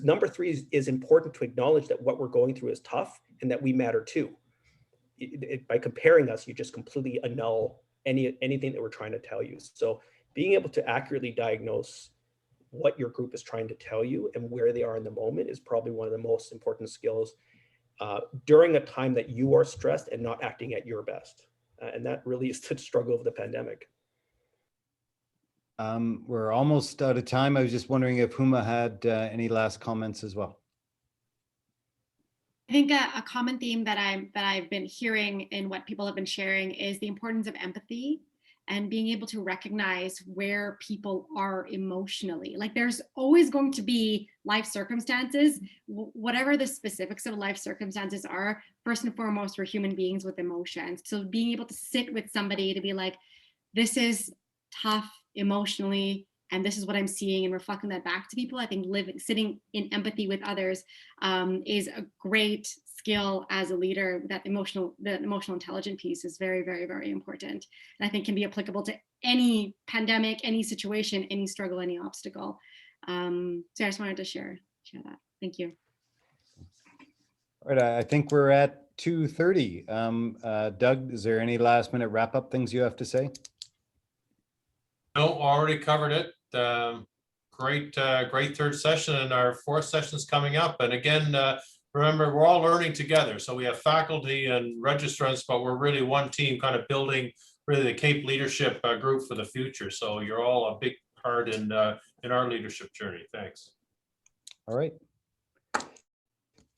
number 3 is important to acknowledge that what we're going through is tough and that we matter too. By comparing us, you just completely annul anything that we're trying to tell you. So being able to accurately diagnose what your group is trying to tell you and where they are in the moment is probably one of the most important skills during a time that you are stressed and not acting at your best. And that really is the struggle of the pandemic. We're almost out of time. I was just wondering if Huma had any last comments as well. I think a common theme that I've been hearing in what people have been sharing is the importance of empathy and being able to recognize where people are emotionally. Like there's always going to be life circumstances, whatever the specifics of life circumstances are. First and foremost, we're human beings with emotions. So being able to sit with somebody to be like, this is tough emotionally, and this is what I'm seeing, and reflecting that back to people. I think sitting in empathy with others is a great skill as a leader. The emotional intelligence piece is very, very, very important. And I think can be applicable to any pandemic, any situation, any struggle, any obstacle. So I just wanted to share that. Thank you. All right, I think we're at 2:30. Doug, is there any last minute wrap up things you have to say? No, already covered it. Great third session, and our 4th session is coming up. And again, remember, we're all learning together. So we have faculty and registrants, but we're really one team kind of building really the CAPE leadership group for the future. So you're all a big part in our leadership journey. Thanks. All right.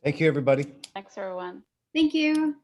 Thank you, everybody. Thanks, everyone. Thank you.